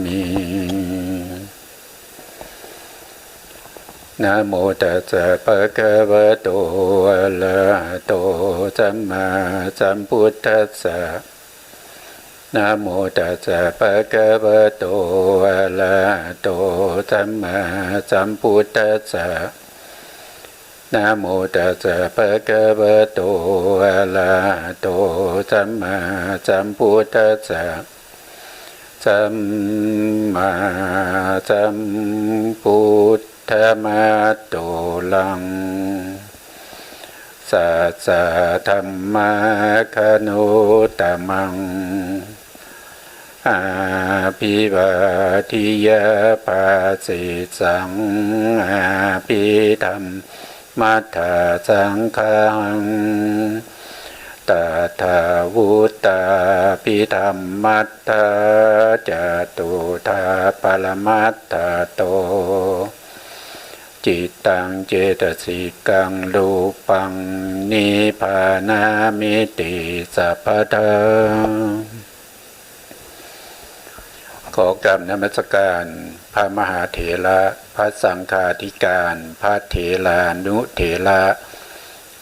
มินะโมตัสสะภะคะวะโตอะระหะโตสัมมาสัมพุทธัสสะนะโมตัสสะภะคะวะโตอะระหะโตสัมมาสัมพุทธัสสะนะโมตัสสะภะคะวะโตอะระหะโตสัมมาสัมพุทธัสสะสัมมาสัมพุทธมัตโตลังสัสสะธัมมาคโนตมังอาภิวาทิยาภาสิสังอาภิธรรมมัทธาสังฆังตถาวุตตาภิธรรมมัตถาจตุธาปรมัตถโตจิตตังเจตสิกังรูปังนิพพานามิติสัพพทาขอกราบนมัสการพระมหาเถระพระสังฆาธิการพระเถรานุเถระ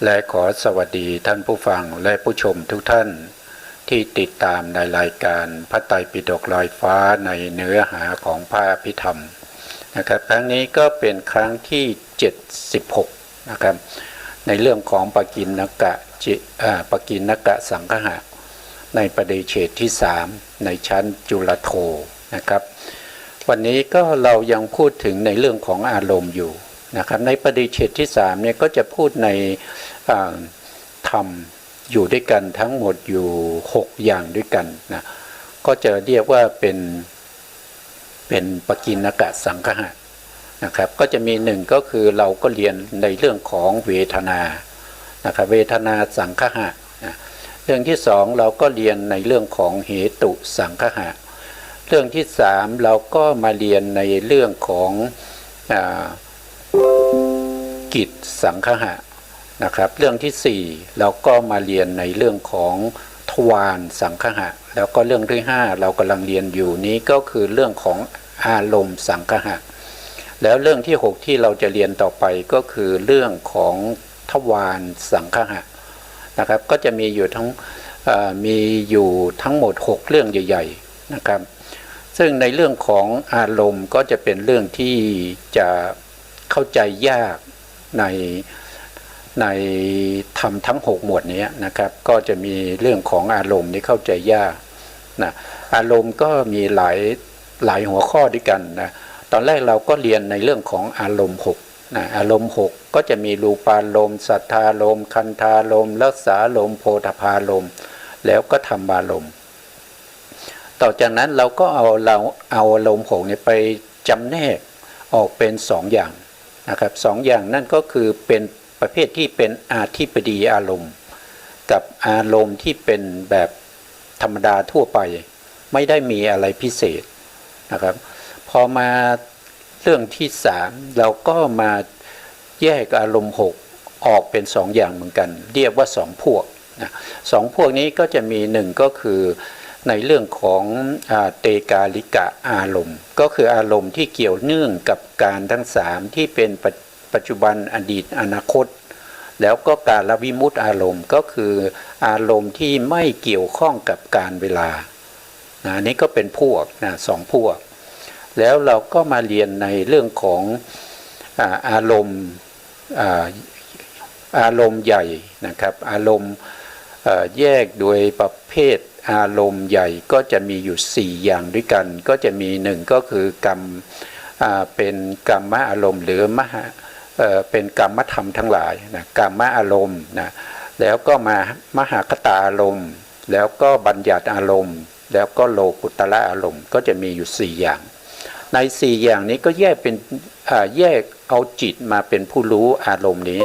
และขอสวัสดีท่านผู้ฟังและผู้ชมทุกท่านที่ติดตามในรายการพระไตรปิฎกลอยฟ้าในเนื้อหาของพระอภิธรรมนะครับครั้งนี้ก็เป็นครั้งที่76นะครับในเรื่องของปกิณณกะสังคหะในปฏิเฉดที่3ในชั้นจุลโทนะครับวันนี้ก็เรายังพูดถึงในเรื่องของอารมณ์อยู่นะครับในปฏิเฉดที่3เนี่ยก็จะพูดในธรรมอยู่ด้วยกันทั้งหมดอยู่6อย่างด้วยกันนะก็จะเรียกว่าเป็นปกิณณกะสังคหะนะครับก็จะมี1ก็คือเราก็เรียนในเรื่องของเวทนานะครับเวทนาสังคหะนะเรื่องที่2เราก็เรียนในเรื่องของเหตุสังคหะเรื่องที่3เราก็มาเรียนในเรื่องของกิจสังคหะนะครับเรื่องที่4เราก็มาเรียนในเรื่องของทวารสังคหะแล้วก็เรื่องที่5เรากำลังเรียนอยู่นี้ก็คือเรื่องของอารมณ์สังคหะแล้วเรื่องที่6ที่เราจะเรียนต่อไปก็คือเรื่องของทวารสังคหะนะครับก็จะมีอยู่ทั้งหมด6เรื่องใหญ่ๆนะครับซึ่งในเรื่องของอารมณ์ก็จะเป็นเรื่องที่จะเข้าใจยากในธรรมทั้ง6หมวดนี้นะครับก็จะมีเรื่องของอารมณ์ที่เข้าใจยากนะอารมณ์ก็มีหลายหัวข้อด้วยกันนะตอนแรกเราก็เรียนในเรื่องของอารมณ์6นะอารมณ์6ก็จะมีรูปารมณ์สัทธารมณ์คันธารมณ์รัสสารมณ์โพธพารมณ์แล้วก็ธรรมารมณ์ต่อจากนั้นเราก็เอาอารมณ์6เนี่ยไปจำแนกออกเป็น2อย่างนะครับ2อย่างนั่นก็คือเป็นประเภทที่เป็นอาธิปดีอารมณ์กับอารมณ์ที่เป็นแบบธรรมดาทั่วไปไม่ได้มีอะไรพิเศษนะครับพอมาเรื่องที่3เราก็มาแยกอารมณ์6ออกเป็น2อย่างเหมือนกันเรียกว่า2พวกนะ2พวกนี้ก็จะมี1ก็คือในเรื่องของเตกาลิกะอารมณ์ก็คืออารมณ์ที่เกี่ยวเนื่องกับการทั้ง3ที่เป็นปัจจุบันอดีตอนาคตแล้วก็กาลวิมุตติอารมณ์ก็คืออารมณ์ที่ไม่เกี่ยวข้องกับการเวลานะนี่ก็เป็นพวกนะ2พวกแล้วเราก็มาเรียนในเรื่องของอารมณ์ใหญ่นะครับอารมณ์แยกโดยประเภทอารมณ์ใหญ่ก็จะมีอยู่4อย่างด้วยกันก็จะมี1ก็คือกรรมเป็นกรรมอารมณ์หรือเป็นกรรมธรรมทั้งหลายนะกรรมอารมณ์นะแล้วก็มหคตาอารมณ์แล้วก็บัญญัติอารมณ์แล้วก็โลกุตระอารมณ์ก็จะมีอยู่4อย่างใน4อย่างนี้ก็แยกเป็นแยกเอาจิตมาเป็นผู้รู้อารมณ์นี้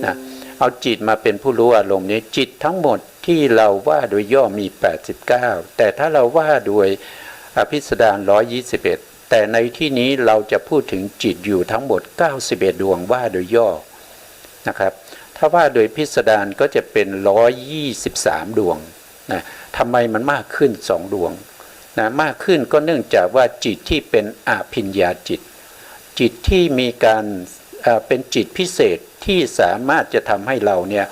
นะเอาจิตมาเป็นผู้รู้อารมณ์นี้จิตทั้งหมดที่เราว่าโดยย่อมี89แต่ถ้าเราว่าโดยอภิสดาร121แต่ในที่นี้เราจะพูดถึงจิตอยู่ทั้งหมด91ดวงว่าโดยย่อนะครับถ้าว่าโดยพิสดารก็จะเป็น123ดวงนะทำไมมันมากขึ้น2ดวง นะมากขึ้นก็เนื่องจากว่าจิตที่เป็นอภิญญาจิตจิตที่มีการเป็นจิตพิเศษที่สามารถจะทำให้เราเนี่ย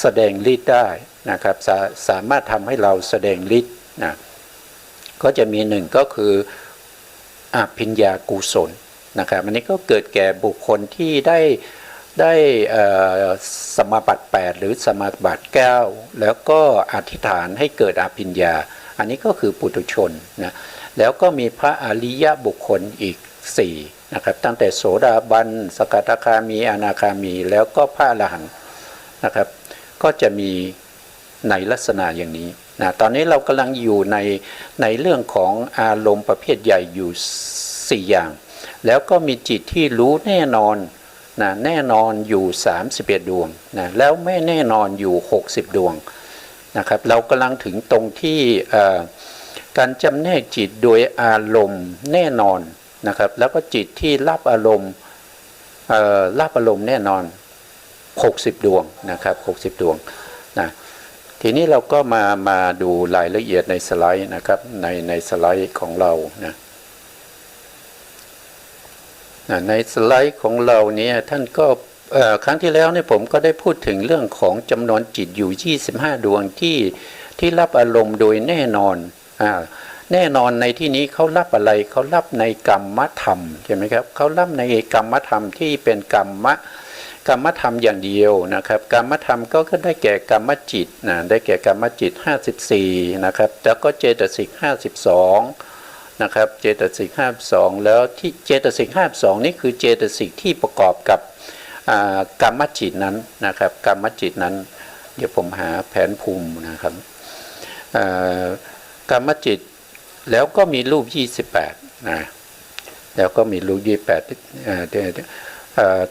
แสดงฤทธิ์ได้นะครับสามารถทำให้เราแสดงฤทธิ์นะก็จะมีหนึ่งก็คืออภิญญากุศลนะครับอันนี้ก็เกิดแก่บุคคลที่ได้สมาบัติ8หรือสมาบัติ9แล้วก็อธิษฐานให้เกิดอภิญญาอันนี้ก็คือปุถุชนนะแล้วก็มีพระอริยบุคคลอีก4นะครับตั้งแต่โสดาบันสกทาคามีอนาคามีแล้วก็พระอรหันต์นะครับก็จะมีในลักษณะอย่างนี้นะตอนนี้เรากำลังอยู่ในเรื่องของอารมณ์ประเภทใหญ่อยู่4อย่างแล้วก็มีจิตที่รู้แน่นอนนะแน่นอนอยู่31ดวงนะแล้วไม่แน่นอนอยู่60ดวงนะครับเรากำลังถึงตรงที่การจำแนกจิตโดยอารมณ์แน่นอนนะครับแล้วก็จิตที่รับอารมณ์แน่นอน60ดวงนะครับ60ดวงนะทีนี้เราก็มาดูรายละเอียดในสไลด์นะครับในสไลด์ของเรานะในสไลด์ของเราเนี่ยท่านก็ครั้งที่แล้วเนี่ยผมก็ได้พูดถึงเรื่องของจำนวนจิตอยู่25ดวงที่รับอารมณ์โดยแน่นอนแน่นอนในที่นี้เขารับอะไรเขารับในกรรมธรรมใช่ไหมครับเขารับในกรรมธรรมที่เป็นกรรมธรรมอย่างเดียวนะครับกรรมธรรมก็ได้แก่กรรมจิตนะได้แก่กรรมจิต54นะครับแล้วก็เจตสิก52นะครับเจตสิก52แล้วที่เจตสิก52นี่คือเจตสิกที่ประกอบกับกรรมจิตนั้นนะครับกรรมจิตนั้นเดี๋ยวผมหาแผนภูมินะครับกรรมจิตแล้วก็มีรูป28นะแล้วก็มีรูป28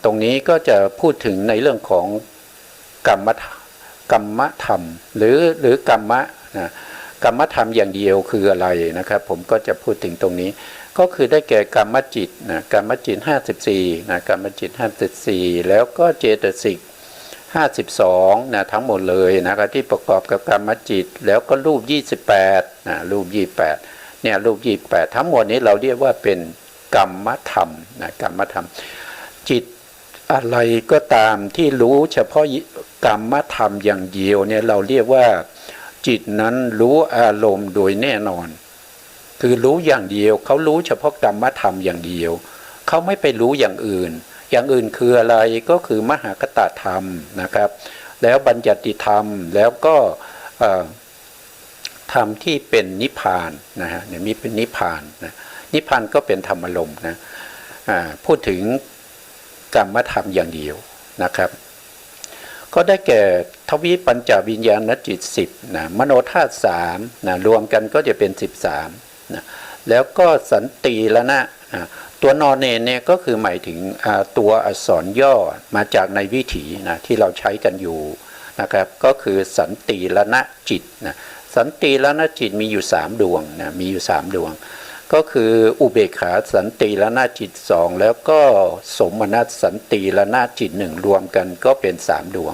ตรงนี้ก็จะพูดถึงในเรื่องของกรรมธรรมหรือกรรมธรรมอย่างเดียวคืออะไรนะครับผมก็จะพูดถึงตรงนี้ก็คือได้แก่กรรมจิตนะกรรมจิต54นะกรรมจิต54แล้วก็เจตสิก52นะทั้งหมดเลยนะครับที่ประกอบกับกรรมจิตแล้วก็รูป28นะรูป28เนี่ยรูป28ทั้งหมดนี้เราเรียกว่าเป็นกรรมธรรมนะกรรมธรรมจิตอะไรก็ตามที่รู้เฉพาะกรรมธรรมอย่างเดียวเนี่ยเราเรียกว่าจิตนั้นรู้อารมณ์โดยแน่นอนคือรู้อย่างเดียวเขารู้เฉพาะกรรมธรรมอย่างเดียวเขาไม่ไปรู้อย่างอื่นคืออะไรก็คือมหากตธรรมนะครับแล้วบัญญัติธรรมแล้วก็ธรรมที่เป็นนิพพานนะฮะเนี่ยมีเป็นนิพพานนะนิพพานก็เป็นธรรมอารมณ์นะพูดถึงกรรมธรรมอย่างเดียวนะครับก็ได้แก่ทวิปัญจวิญญาณจิต10นะมโนธาตุ3นะรวมกันก็จะเป็น13นะแล้วก็สันติละนะตัวนอนเนนเนี่ยก็คือหมายถึงตัวอักษรย่อมาจากในวิถีนะที่เราใช้กันอยู่นะครับก็คือสันติละนะจิตนะสันติละนะจิตมีอยู่3ดวงนะมีอยู่3ดวงก็คืออุเบกขาสันติละนะจิต2แล้วก็สมนัสสันติละนะจิต1รวมกันก็เป็น3ดวง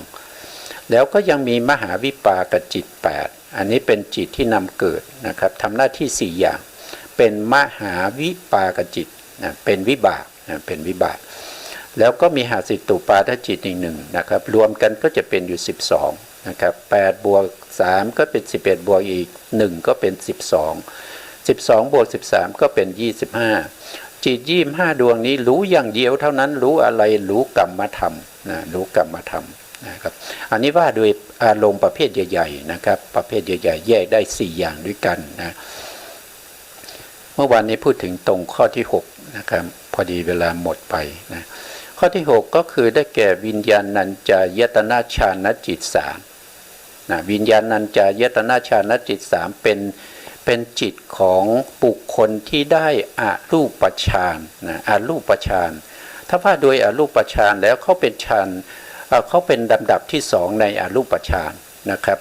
แล้วก็ยังมีมหาวิปากจิต8อันนี้เป็นจิตที่นำเกิดนะครับทำหน้าที่4อย่างเป็นมหาวิปากจิตนะเป็นวิบากนะเป็นวิบากแล้วก็มีหาสิตุปาทจิตอีก1นะครับรวมกันก็จะเป็นอยู่12นะครับ8บวก3ก็เป็น11บวกอีก1ก็เป็น12บวก13ก็เป็น25จิต25ดวงนี้รู้อย่างเดียวเท่านั้นรู้อะไรรู้กรรมธรรมนะรู้กรรมธรรมนะครับอันนี้ว่าโดยอารมณ์ประเภทใหญ่ๆนะครับประเภทใหญ่ๆแยกได้4อย่างด้วยกันนะเมื่อวานนี้พูดถึงตรงข้อที่6นะครับพอดีเวลาหมดไปนะข้อที่6ก็คือได้แก่วิญญาณัญจายตนะฌานจิต3นะวิญญาณัญจายตนะฌานจิต3เป็นจิตของบุคคลที่ได้อรูปฌานนะอรูปฌานถ้าว่าโดยอรูปฌานแล้วเขาเป็นฌานเขาเป็นลำดับที่2ในอรูปฌานนะครับ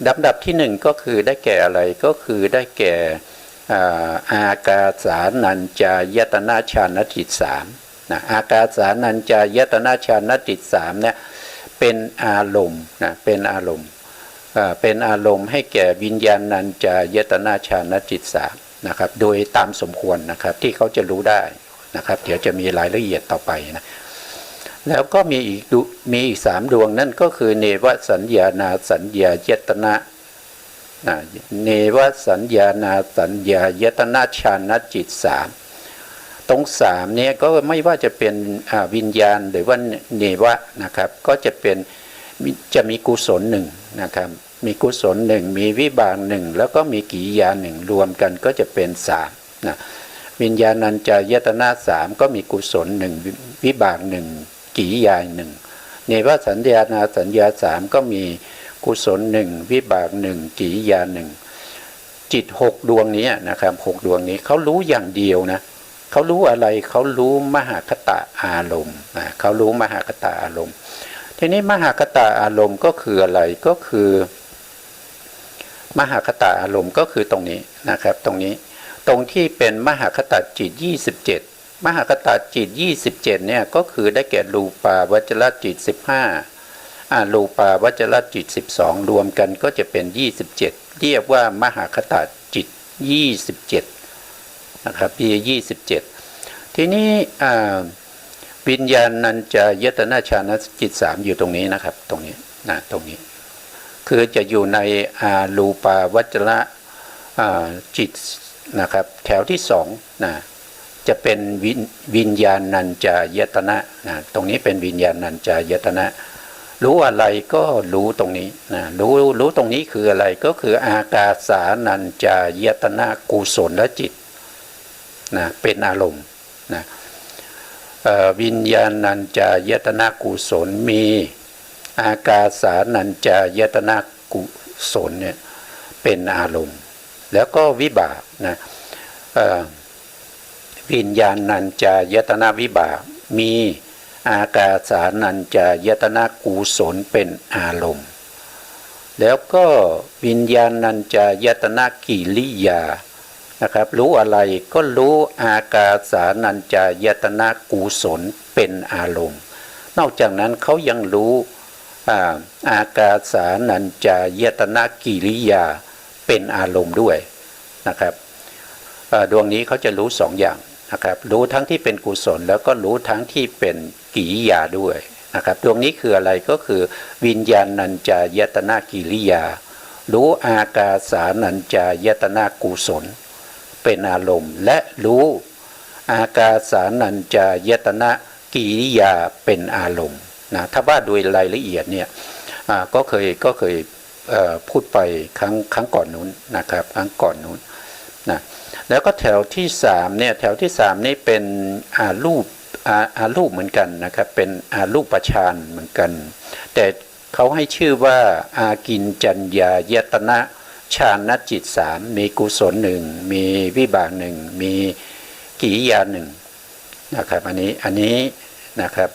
ลำดับที่1ก็คือได้แก่อะไรก็คือได้แก่อากาสานัญจายตนะฌานจิต3นะอากาสานัญจายตนะฌานจิต3เนี่ยเป็นอารมณ์นะเป็นอารมณ์ เป็นอารมณ์ให้แก่วิญญาณัญจายตนะฌานจิตสามนะครับโดยตามสมควรนะครับที่เขาจะรู้ได้นะครับเดี๋ยวจะมีรายละเอียดต่อไปนะแล้วก็มีอีก3 ดวงนั่นก็คือเนวสัญญานาสัญญายตนะเนวสัญญานาสัญญายตนะฌานจิตสามตรง3เนี่ยก็ไม่ว่าจะเป็นวิญญาณหรือว่าเนวะนะครับก็จะมีกุศล1นะครับมีกุศล1มีวิบาก1แล้วก็มีกิริยา1รวมกันก็จะเป็น3นะวิญญาณัญจายตนะ3ก็มีกุศล1วิบาก1กิริยา1เนวสัญญานาสัญญา3ก็มีกุศล1วิบาก1กิริยา1จิต6ดวงนี้นะครับ6ดวงนี้เขารู้อย่างเดียวนะเขารู้อะไรเขารู้มหคตอารมณ์เขารู้มหคตอารมณ์ทีนี้มหคตอารมณ์ก็คืออะไรก็คือมหคตอารมณ์ก็คือตรงนี้นะครับตรงที่เป็นมหคตจิต27มหคตจิต27เนี่ยก็คือได้แก่รูปาวจรจิต15รูปาวจรจิต12รวมกันก็จะเป็น27เรียกว่ามหคตจิต27นะครับ27ทีนี้วิญญาณัญจายตนะฌานจิต3อยู่ตรงนี้นะครับตรงนี้ตรงนี้คือจะอยู่ในรูปาวจรจิตนะครับแถวที่2นะจะเป็นวิญญาณัญจายตนะตรงนี้เป็นวิญญาณัญจายตนะรู้อะไรก็รู้ตรงนี้นะรู้ตรงนี้คืออะไรก็คืออากาสานัญจายตนะกุศลจิตนะเป็นอารมณ์นะวิญญาณัญจายตนะกุศลมีอากาสานัญจายตนะกุศลเนี่ยเป็นอารมณ์แล้วก็วิบากนะวิญญาณัญจายตนะวิบากมีอากาสานัญจายตนะกุศลเป็นอารมณ์แล้วก็วิญญาณัญจายตนะกิริยานะครับรู้อะไรก็รู้อากาสานัญจายตนะกุศลเป็นอารมณ์นอกจากนั้นเขายังรู้อากาสานัญจายตนะกิริยาเป็นอารมณ์ด้วยนะครับดวงนี้เขาจะรู้2อย่างนะครับรู้ทั้งที่เป็นกุศลแล้วก็รู้ทั้งที่เป็นกิริยาด้วยนะครับดวงนี้คืออะไรก็คือวิญญาณัญจายตนะกิริยารู้อากาสานัญจายตนะกุศลเป็นอารมณ์และรู้อากาสานัญจายตนะกิริยาเป็นอารมณ์นะถ้าว่าโดยรายละเอียดเนี่ยก็เคยพูดไปครั้งก่อนนู้นนะครับครั้งก่อนนู้นนะแล้วก็แถวที่3เนี่ยแถวที่3นี่เป็นรูปเหมือนกันนะครับเป็นรูปฌานเหมือนกันแต่เขาให้ชื่อว่าอากินจัญญายตนะฌานจิต3มีกุศล1มีวิบาก1มีกิริยา1นะครับอันนี้นะครับ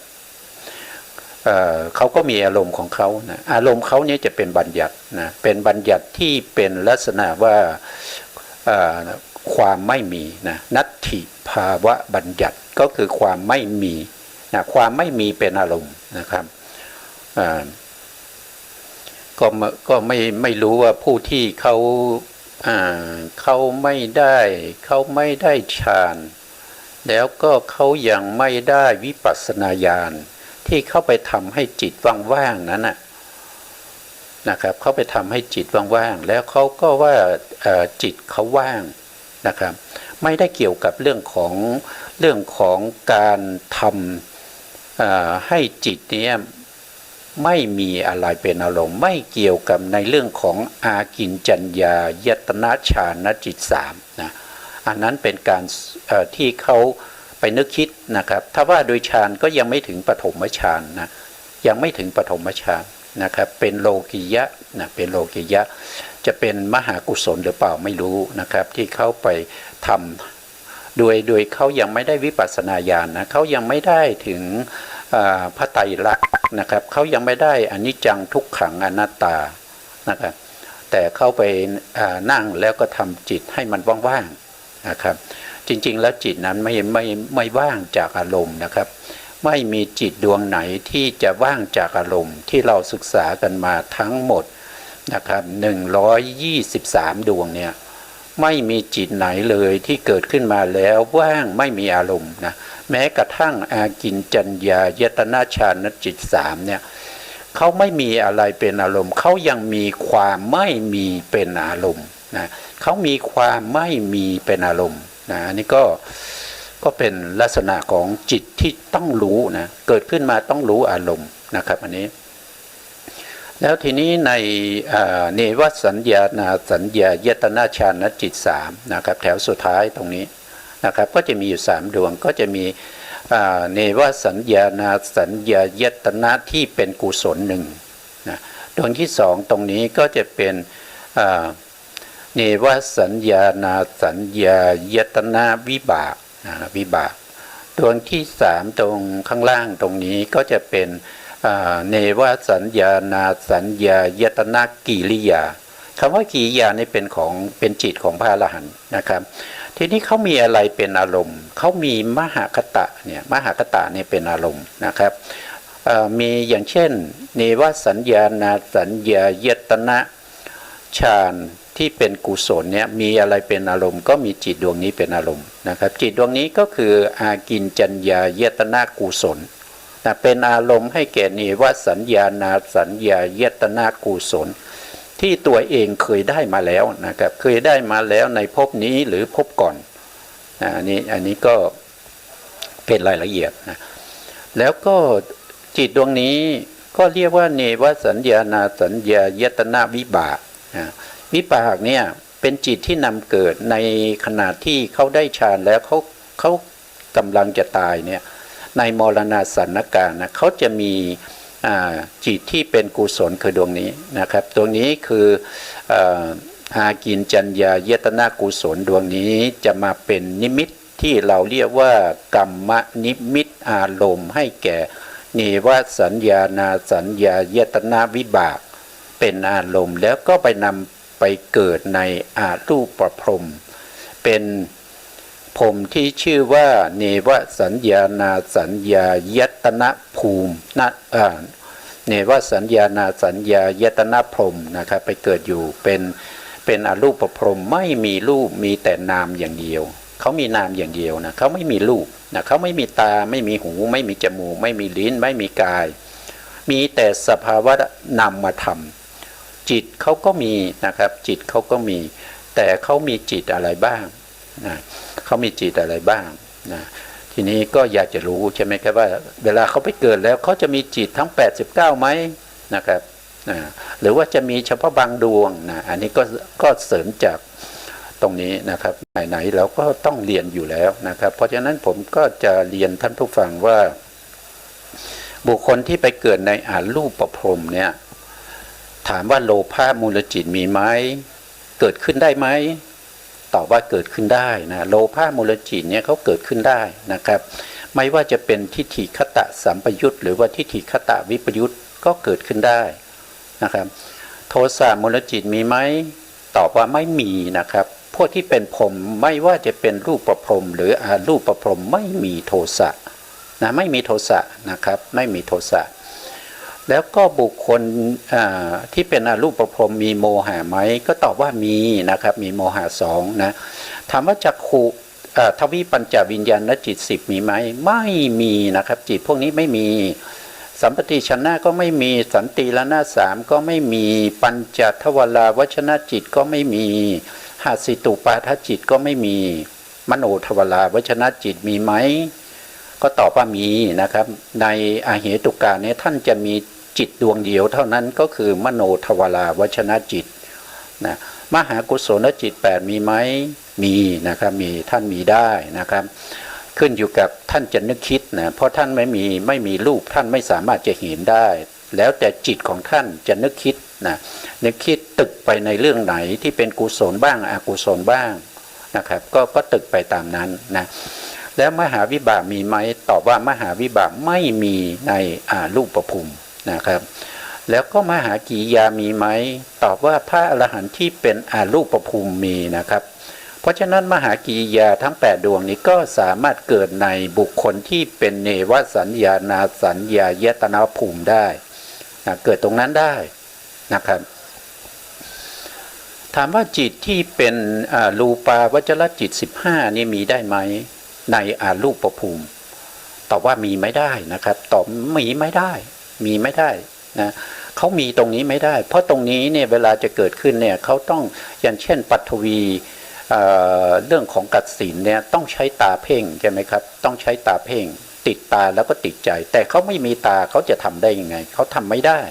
เขาก็มีอารมณ์ของเขานะอารมณ์เขาเนี่ยจะเป็นบัญญัตินะเป็นบัญญัติที่เป็นลักษณะว่าความไม่มีนะนัตถิภาวะบัญญัติก็คือความไม่มีนะความไม่มีเป็นอารมณ์นะครับก็ไม่รู้ว่าผู้ที่เขาไม่ได้ฌานแล้วก็เขายังไม่ได้วิปัสสนาญาณที่เข้าไปทำให้จิตว่างๆนั้นนะครับเขาไปทำให้จิตว่างๆแล้วเขาก็ว่าจิตเขาว่างนะครับไม่ได้เกี่ยวกับเรื่องของการทำให้จิตนี้ไม่มีอะไรเป็นอารมณ์ไม่เกี่ยวกับในเรื่องของอากินจัญญายตนะฌานจิต3นะอันนั้นเป็นการที่เขาไปนึกคิดนะครับถ้าว่าโดยฌานก็ยังไม่ถึงปฐมฌานนะยังไม่ถึงปฐมฌานนะครับเป็นโลกิยะนะเป็นโลกิยะจะเป็นมหากุศลหรือเปล่าไม่รู้นะครับที่เขาไปทำโดยเขายังไม่ได้วิปัสสนาญาณนะเขายังไม่ได้ถึงพระไตรลักษณ์นะครับเขายังไม่ได้อนิจจังทุกขังอนัตตานะครับแต่เข้าไปนั่งแล้วก็ทำจิตให้มันว่างๆนะครับจริงๆแล้วจิตนั้นไม่ว่างจากอารมณ์นะครับไม่มีจิตดวงไหนที่จะว่างจากอารมณ์ที่เราศึกษากันมาทั้งหมด นะครับ123ดวงเนี่ยไม่มีจิตไหนเลยที่เกิดขึ้นมาแล้วว่างไม่มีอารมณ์นะแม้กระทั่งอากินจัญญายตนะฌานจิต3เนี่ยเขาไม่มีอะไรเป็นอารมณ์เขายังมีความไม่มีเป็นอารมณ์นะเขามีความไม่มีเป็นอารมณ์นะอันนี้ก็เป็นลักษณะของจิตที่ต้องรู้นะเกิดขึ้นมาต้องรู้อารมณ์นะครับอันนี้แล้วทีนี้ในเนวสัญญานาสัญญายตนะฌานจิต3นะครับแถวสุดท้ายตรงนี้นะครับก็จะมีอยู่3ดวงก็จะมีเนวสัญญานาสัญญายตนะที่เป็นกุศล1นะดวงที่2ตรงนี้ก็จะเป็นเนวสัญญานาสัญญายตนะวิบากวิบากดวงที่3ตรงข้างล่างตรงนี้ก็จะเป็นเนวสัญญานาสัญญายตนะกิริยาคำว่ากิริยานี่เป็นจิตของพระอรหันต์นะครับทีนี้เขามีอะไรเป็นอารมณ์เขามีมหคตะเนี่ยมหคตะเนี่ยเป็นอารมณ์นะครับมีอย่างเช่นเนวสัญญานาสัญญายตนะฌานที่เป็นกุศลเนี่ยมีอะไรเป็นอารมณ์ก็มีจิตดวงนี้เป็นอารมณ์นะครับจิตดวงนี้ก็คืออากินจัญญายตนะกุศลเป็นอารมณ์ให้แก่เนวสัญญานาสัญญายตนะกุศลที่ตัวเองเคยได้มาแล้วนะครับเคยได้มาแล้วในภพนี้หรือภพก่อนอันนี้ก็เป็นรายละเอียดนะแล้วก็จิตดวงนี้ก็เรียกว่าเนวสัญญานาสัญญายตนะวิบากวิบากเนี่ยเป็นจิตที่นำเกิดในขณะที่เขาได้ฌานแล้วเขากำลังจะตายเนี่ยในมรณะสันนการนะเขาจะมีจิตที่เป็นกุศลคือดวงนี้นะครับดวงนี้คืออากินจัญญายตนะกุศลดวงนี้จะมาเป็นนิมิตที่เราเรียกว่ากรรมนิมิตอารมณ์ให้แก่เนวสัญญานาสัญญายตนะวิบากเป็นอารมณ์แล้วก็ไปนำไปเกิดในอารูปพรหมเป็นพรหมที่ชื่อว่าเนวสัญญานาสัญญายตนะภูมิเนวสัญญานาสัญญายตนะพรหมนะครับไปเกิดอยู่เป็นอรูปพรหมไม่มีรูปมีแต่นามอย่างเดียวเขามีนามอย่างเดียวนะเขาไม่มีรูปนะเขาไม่มีตาไม่มีหูไม่มีจมูกไม่มีลิ้นไม่มีกายมีแต่สภาวะนามธรรมจิตเขาก็มีนะครับจิตเขาก็มีแต่เขามีจิตอะไรบ้างนะเขามีจิตอะไรบ้างนะทีนี้ก็อยากจะรู้ใช่ไหมครับว่าเวลาเขาไปเกิดแล้วเขาจะมีจิตทั้ง89ไหมนะครับหรือว่าจะมีเฉพาะบางดวงนะอันนี้ก็เสริมจากตรงนี้นะครับไหนๆเราก็ต้องเรียนอยู่แล้วนะครับเพราะฉะนั้นผมก็จะเรียนท่านผู้ฟังว่าบุคคลที่ไปเกิดในอารูปพรหมเนี่ยถามว่าโลภะมูลจิตมีไหมเกิดขึ้นได้ไหมตอบว่าเกิดขึ้นได้นะโลภะมูลจิตเนี่ยเขาเกิดขึ้นได้นะครับไม่ว่าจะเป็นทิฏฐิคตะสัมปยุตหรือว่าทิฏฐิคตะวิปยุตก็เกิดขึ้นได้นะครับโทสะมูลจิตมีไหมตอบว่าไม่มีนะครับพวกที่เป็นพรหมไม่ว่าจะเป็นรูปประพรหมหรืออารูปประพรหมไม่มีโทสะนะไม่มีโทสะนะครับไม่มีโทสะแล้วก็บุคคลที่เป็นอารูปประพรหมมีโมหะไหมก็ตอบว่ามีนะครับมีโมหะ2นะถามว่าจักขุทวิปัญจวิญญาณจิต10มีไหมไม่มีนะครับจิตพวกนี้ไม่มีสัมปติชนะก็ไม่มีสันติละนา3ก็ไม่มีปัญจทวาราวชนะจิตก็ไม่มีหาสิตุปาทจิตก็ไม่มีมโนทวาราวชนะจิตมีไหมก็ตอบว่ามีนะครับในอาเหตุกาเนี่ยท่านจะมีจิตดวงเดียวเท่านั้นก็คือมโนทวาราวชนะจิตนะมหากุศลจิต8มีไหมมีนะครับมีท่านมีได้นะครับขึ้นอยู่กับท่านจะนึกคิดนะเพราะท่านไม่มีรูปท่านไม่สามารถจะเห็นได้แล้วแต่จิตของท่านจะนึกคิดนะนึกคิดตึกไปในเรื่องไหนที่เป็นกุศลบ้างอกุศลบ้างนะครับก็ตึกไปตามนั้นนะแล้วมหาวิบากมีไหมตอบว่ามหาวิบากไม่มีในรูปภูมินะครับแล้วก็มหากิริยามีไหมตอบว่าพระอรหันต์ที่เป็นอารูปภูมิมีนะครับเพราะฉะนั้นมหากิริยาทั้ง8ดวงนี้ก็สามารถเกิดในบุคคลที่เป็นเนวสัญญานาสัญญายตนะภูมิได้นะเกิดตรงนั้นได้นะครับ ถามว่าจิตที่เป็นรูปาวจรจิต15นี่มีได้ไหมในรูปภูมิตอบว่ามีไม่ได้นะครับตอบมีไม่ได้มีไม่ได้นะเขามีตรงนี้ไม่ได้เพราะตรงนี้เนี่ยเวลาจะเกิดขึ้นเนี่ยเขาต้องอย่างเช่นปัทวีเรื่องของกัดสินเนี่ยต้องใช้ตาเพ่งใช่ไหมครับต้องใช้ตาเพ่งติดตาแล้วก็ติดใจแต่เขาไม่มีตาเขาจะทำได้ยังไงเขาทำไม่ได้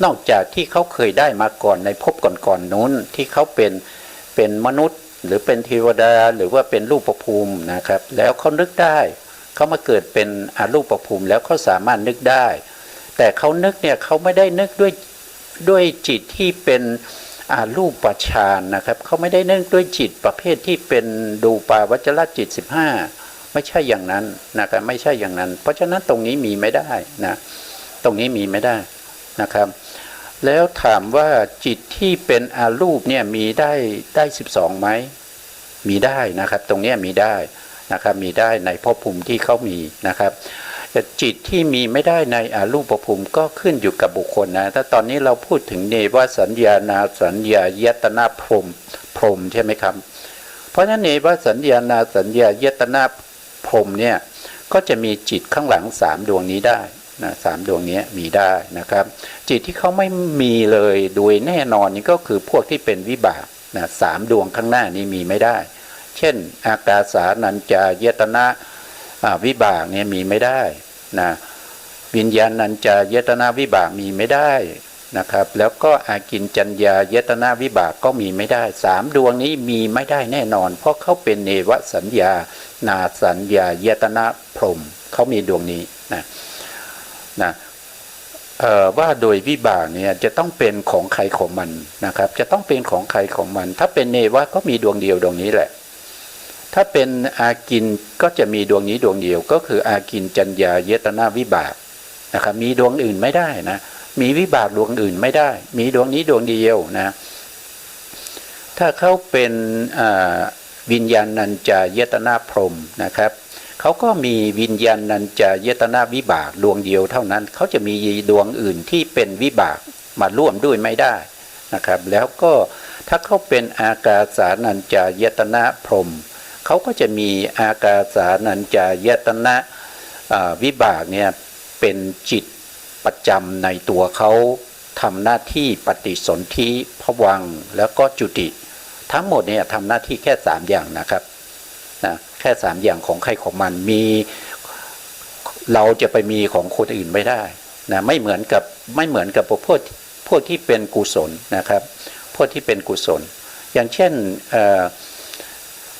นอกจากที่เขาเคยได้มาก่อนในภพก่อนๆนู้นที่เขาเป็นมนุษย์หรือเป็นเทวดาหรือว่าเป็นรูปภูมินะครับแล้วเขานึกได้เขามาเกิดเป็นรูปภูมิแล้วเขาสามารถนึกได้แต่เขานึกเนี่ยเขาไม่ได้นึกด้วยจิตที่เป็นรูปฌานนะครับเขาไม่ได้นึกด้วยจิตประเภทที่เป็นดูปาวจรจิต15ไม่ใช่อย่างนั้นนะครับไม่ใช่อย่างนั้นเพราะฉะนั้นตรงนี้มีไม่ได้นะตรงนี้มีไม่ได้นะครับแล้วถามว่าจิตที่เป็นรูปเนี่ยมีได้12ไหมมีได้นะครับตรงนี้มีได้นะครับมีได้ในภพภูมิที่เขามีนะครับแต่จิตที่มีไม่ได้ในรูปภูมิก็ขึ้นอยู่กับบุคคลนะถ้าตอนนี้เราพูดถึงเนวสัญญานาสัญญายตนะพรหมใช่ไหมครับเพราะฉะนั้นเนวสัญญานาสัญญายตนะพรหมเนี่ยก็จะมีจิตข้างหลัง3ดวงนี้ได้นะ3ดวงนี้มีได้นะครับจิตที่เขาไม่มีเลยโดยแน่นอนนี่ก็คือพวกที่เป็นวิบากนะ3ดวงข้างหน้านี้มีไม่ได้เช่นอากาสานัญจายตนะวิบากเนี่ยมีไม่ได้นะวิญญาณัญจายตนะวิบากมีไม่ได้นะครับแล้วก็อากินจัญญายตนะวิบากก็มีไม่ได้3ดวงนี้มีไม่ได้แน่นอนเพราะเขาเป็นเนวสัญญานาสัญญายตนะพรหมเขามีดวงนี้นะว่าโดยวิบากเนี่ยจะต้องเป็นของใครของมันนะครับจะต้องเป็นของใครของมันถ้าเป็นเนวะก็มีดวงเดียวดวงนี้แหละถ้าเป็นอากินก็จะมีดวงนี้ดวงเดียวก็คืออากินจัญญายตนะวิบากนะครับมีดวงอื่นไม่ได้นะมีวิบากดวงอื่นไม่ได้มีดวงนี้ดวงเดียวนะถ้าเขาเป็นวิญญาณัญจายตนะพรหมนะครับเขาก็มีวิญญาณัญจายตนะวิบากดวงเดียวเท่านั้นเขาจะมีดวงอื่นที่เป็นวิบากมาร่วมด้วยไม่ได้นะครับแล้วก็ถ้าเขาเป็นอากาสานัญจายตนะพรหมเขาก็จะมีอากาสานัญจายตนะวิบากเนี่ยเป็นจิตประจำในตัวเขาทำหน้าที่ปฏิสนธิภวังค์แล้วก็จุติทั้งหมดเนี่ยทำหน้าที่แค่3อย่างนะครับนะแค่3อย่างของใครของมันมีเราจะไปมีของคนอื่นไม่ได้นะไม่เหมือนกับพวกที่เป็นกุศลนะครับพวกที่เป็นกุศลอย่างเช่น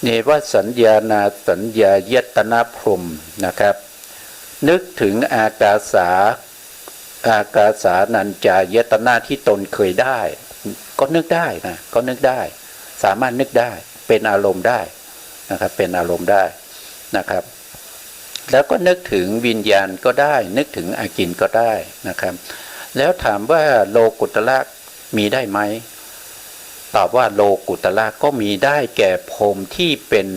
เนวสัญญานาสัญญายตนะพรหมนะครับนึกถึงอากาสานัญจายตนะที่ตนเคยได้ก็นึกได้นะก็นึกได้สามารถนึกได้เป็นอารมณ์ได้นะครับเป็นอารมณ์ได้นะครับแล้วก็นึกถึงวิญญาณก็ได้นึกถึงอากินก็ได้นะครับแล้วถามว่าโลกุตระมีได้ไหมตอบว่าโลกุตระก็มีได้แก่พรหมที่เป็น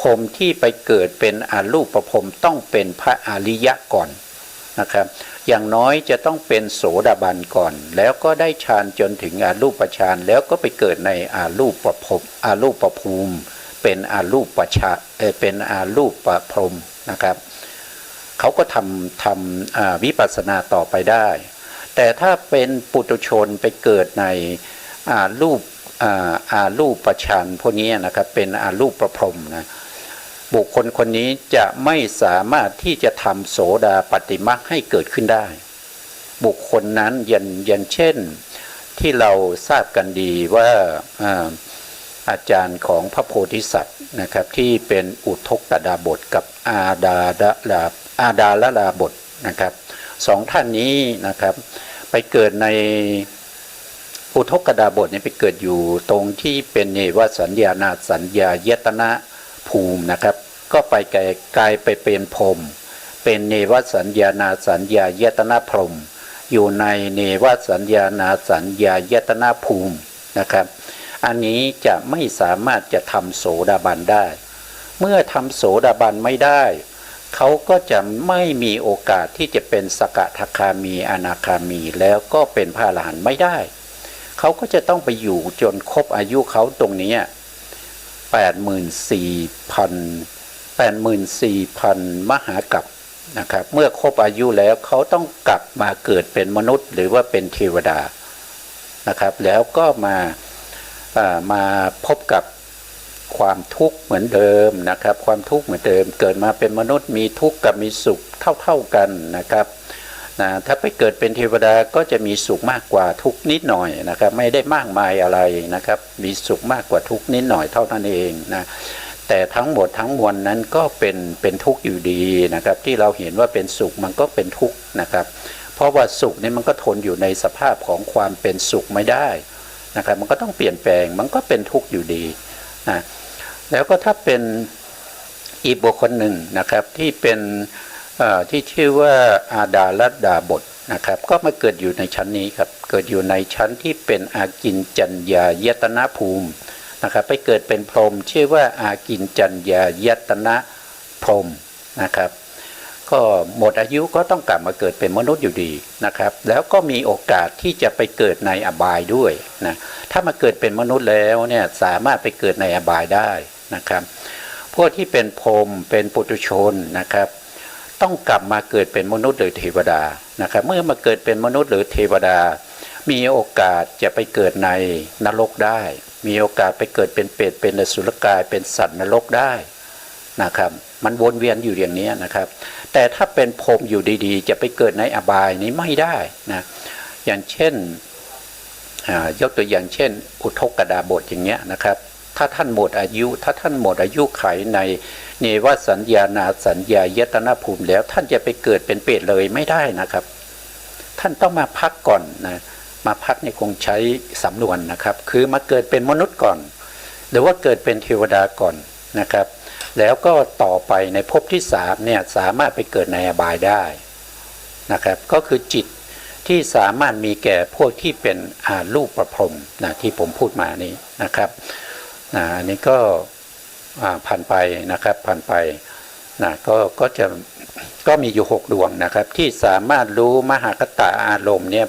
พรหมที่ไปเกิดเป็นอรูปพรหมต้องเป็นพระอริยะก่อนนะครับอย่างน้อยจะต้องเป็นโสดาบันก่อนแล้วก็ได้ฌานจนถึงอรูปฌานแล้วก็ไปเกิดในอรูปภพอรูปภูมิเป็นอรูปเป็นอรูปพรหมนะครับเขาก็ทำวิปัสสนาต่อไปได้แต่ถ้าเป็นปุถุชนไปเกิดในรูปฌานพวกนี้นะครับเป็นอรูปพรหมนะบุคคลคนนี้จะไม่สามารถที่จะทำโสดาปัตติมรรคให้เกิดขึ้นได้บุคคลนั้นอย่างเช่นที่เราทราบกันดีว่าอาจารย์ของพระโพธิสัตว์นะครับที่เป็นอุทกดาบทกับอาดาลดาบทนะครับ2ท่านนี้นะครับไปเกิดในอุทกดาบทเนี่ยไปเกิดอยู่ตรงที่เป็นเนวสัญญานาสัญญายตนะภูมินะครับก็ไปกลายไปเป็นพรหมเป็นเนวสัญญานาสัญญายตนะพรหมอยู่ในเนวสัญญานาสัญญายตนะภูมินะครับอันนี้จะไม่สามารถจะทำโสดาบันได้เมื่อทำโสดาบันไม่ได้เขาก็จะไม่มีโอกาสที่จะเป็นสกทาคามีอนาคามีแล้วก็เป็นพระอรหันต์ไม่ได้ เขาก็จะต้องไปอยู่จนครบอายุเขาตรงนี้84,000มหากัปนะครับเมื่อครบอายุแล้วเขาต้องกลับมาเกิดเป็นมนุษย์หรือว่าเป็นเทวดานะครับแล้วก็มาพบกับความทุกข์เหมือนเดิมนะครับความทุกข์เหมือนเดิมเกิดมาเป็นมนุษย์มีทุกข์กับมีสุขเท่ากันนะครับถ้าไปเกิดเป็นเทวดาก็จะมีสุขมากกว่าทุกข์นิดหน่อยนะครับไม่ได้มากมายอะไรนะครับมีสุขมากกว่าทุกข์นิดหน่อยเท่านั้นเองนะแต่ทั้งหมดทั้งมวลนั้นก็เป็นทุกข์อยู่ดีนะครับที่เราเห็นว่าเป็นสุขมันก็เป็นทุกข์นะครับเพราะว่าสุขนี่มันก็ทนอยู่ในสภาพของความเป็นสุขไม่ได้นะครับมันก็ต้องเปลี่ยนแปลงมันก็เป็นทุกข์อยู่ดีนะแล้วก็ถ้าเป็นอีกบุคคลหนึ่งนะครับที่เป็นที่ชื่อว่าอาดาลัดดาบทนะครับก็มาเกิดอยู่ในชั้นนี้ครับเกิดอยู่ในชั้นที่เป็นอากินจัญญายตนะภูมินะครับไปเกิดเป็นพรหมชื่อว่าอากินจัญญายตนะพรหมนะครับก็หมดอายุก็ต้องกลับมาเกิดเป็นมนุษย์อยู่ดีนะครับแล้วก็มีโอกาสที่จะไปเกิดในอบายด้วยนะถ้ามาเกิดเป็นมนุษย์แล้วเนี่ยสามารถไปเกิดในอบายได้นะครับพวกที่เป็นพรหมเป็นปุถุชนนะครับต้องกลับมาเกิดเป็นมนุษย์หรือเทวดานะครับเมื่อมาเกิดเป็นมนุษย์หรือเทวดามีโอกาสจะไปเกิดในนรกได้มีโอกาสไปเกิดเป็นเปรตเป็นอสุรกายเป็นสัตว์นรกได้นะครับมันวนเวียนอยู่อย่างนี้นะครับแต่ถ้าเป็นพรหมอยู่ดีๆจะไปเกิดในอบายนี้ไม่ได้นะอย่างเช่นยกตัวอย่างเช่นอุทกดาบทอย่างเงี้ยนะครับถ้าท่านหมดอายุไขในเนวสัญญานาสัญญายตนะภูมิแล้วท่านจะไปเกิดเป็นเปรตเลยไม่ได้นะครับท่านต้องมาพักก่อนนะมาพักในคงใช้สำนวนนะครับคือมาเกิดเป็นมนุษย์ก่อนหรือว่าเกิดเป็นเทวดาก่อนนะครับแล้วก็ต่อไปในภพที่3เนี่ยสามารถไปเกิดในอบายได้นะครับก็คือจิตที่สามารถมีแก่พวกที่เป็นรูปประพรหมนะที่ผมพูดมานี้นะครับอันนี้ก็ผ่านไปนะครับผ่านไปนะก็มีอยู่6ดวงนะครับที่สามารถรู้มหคตาอารมณ์เนี่ย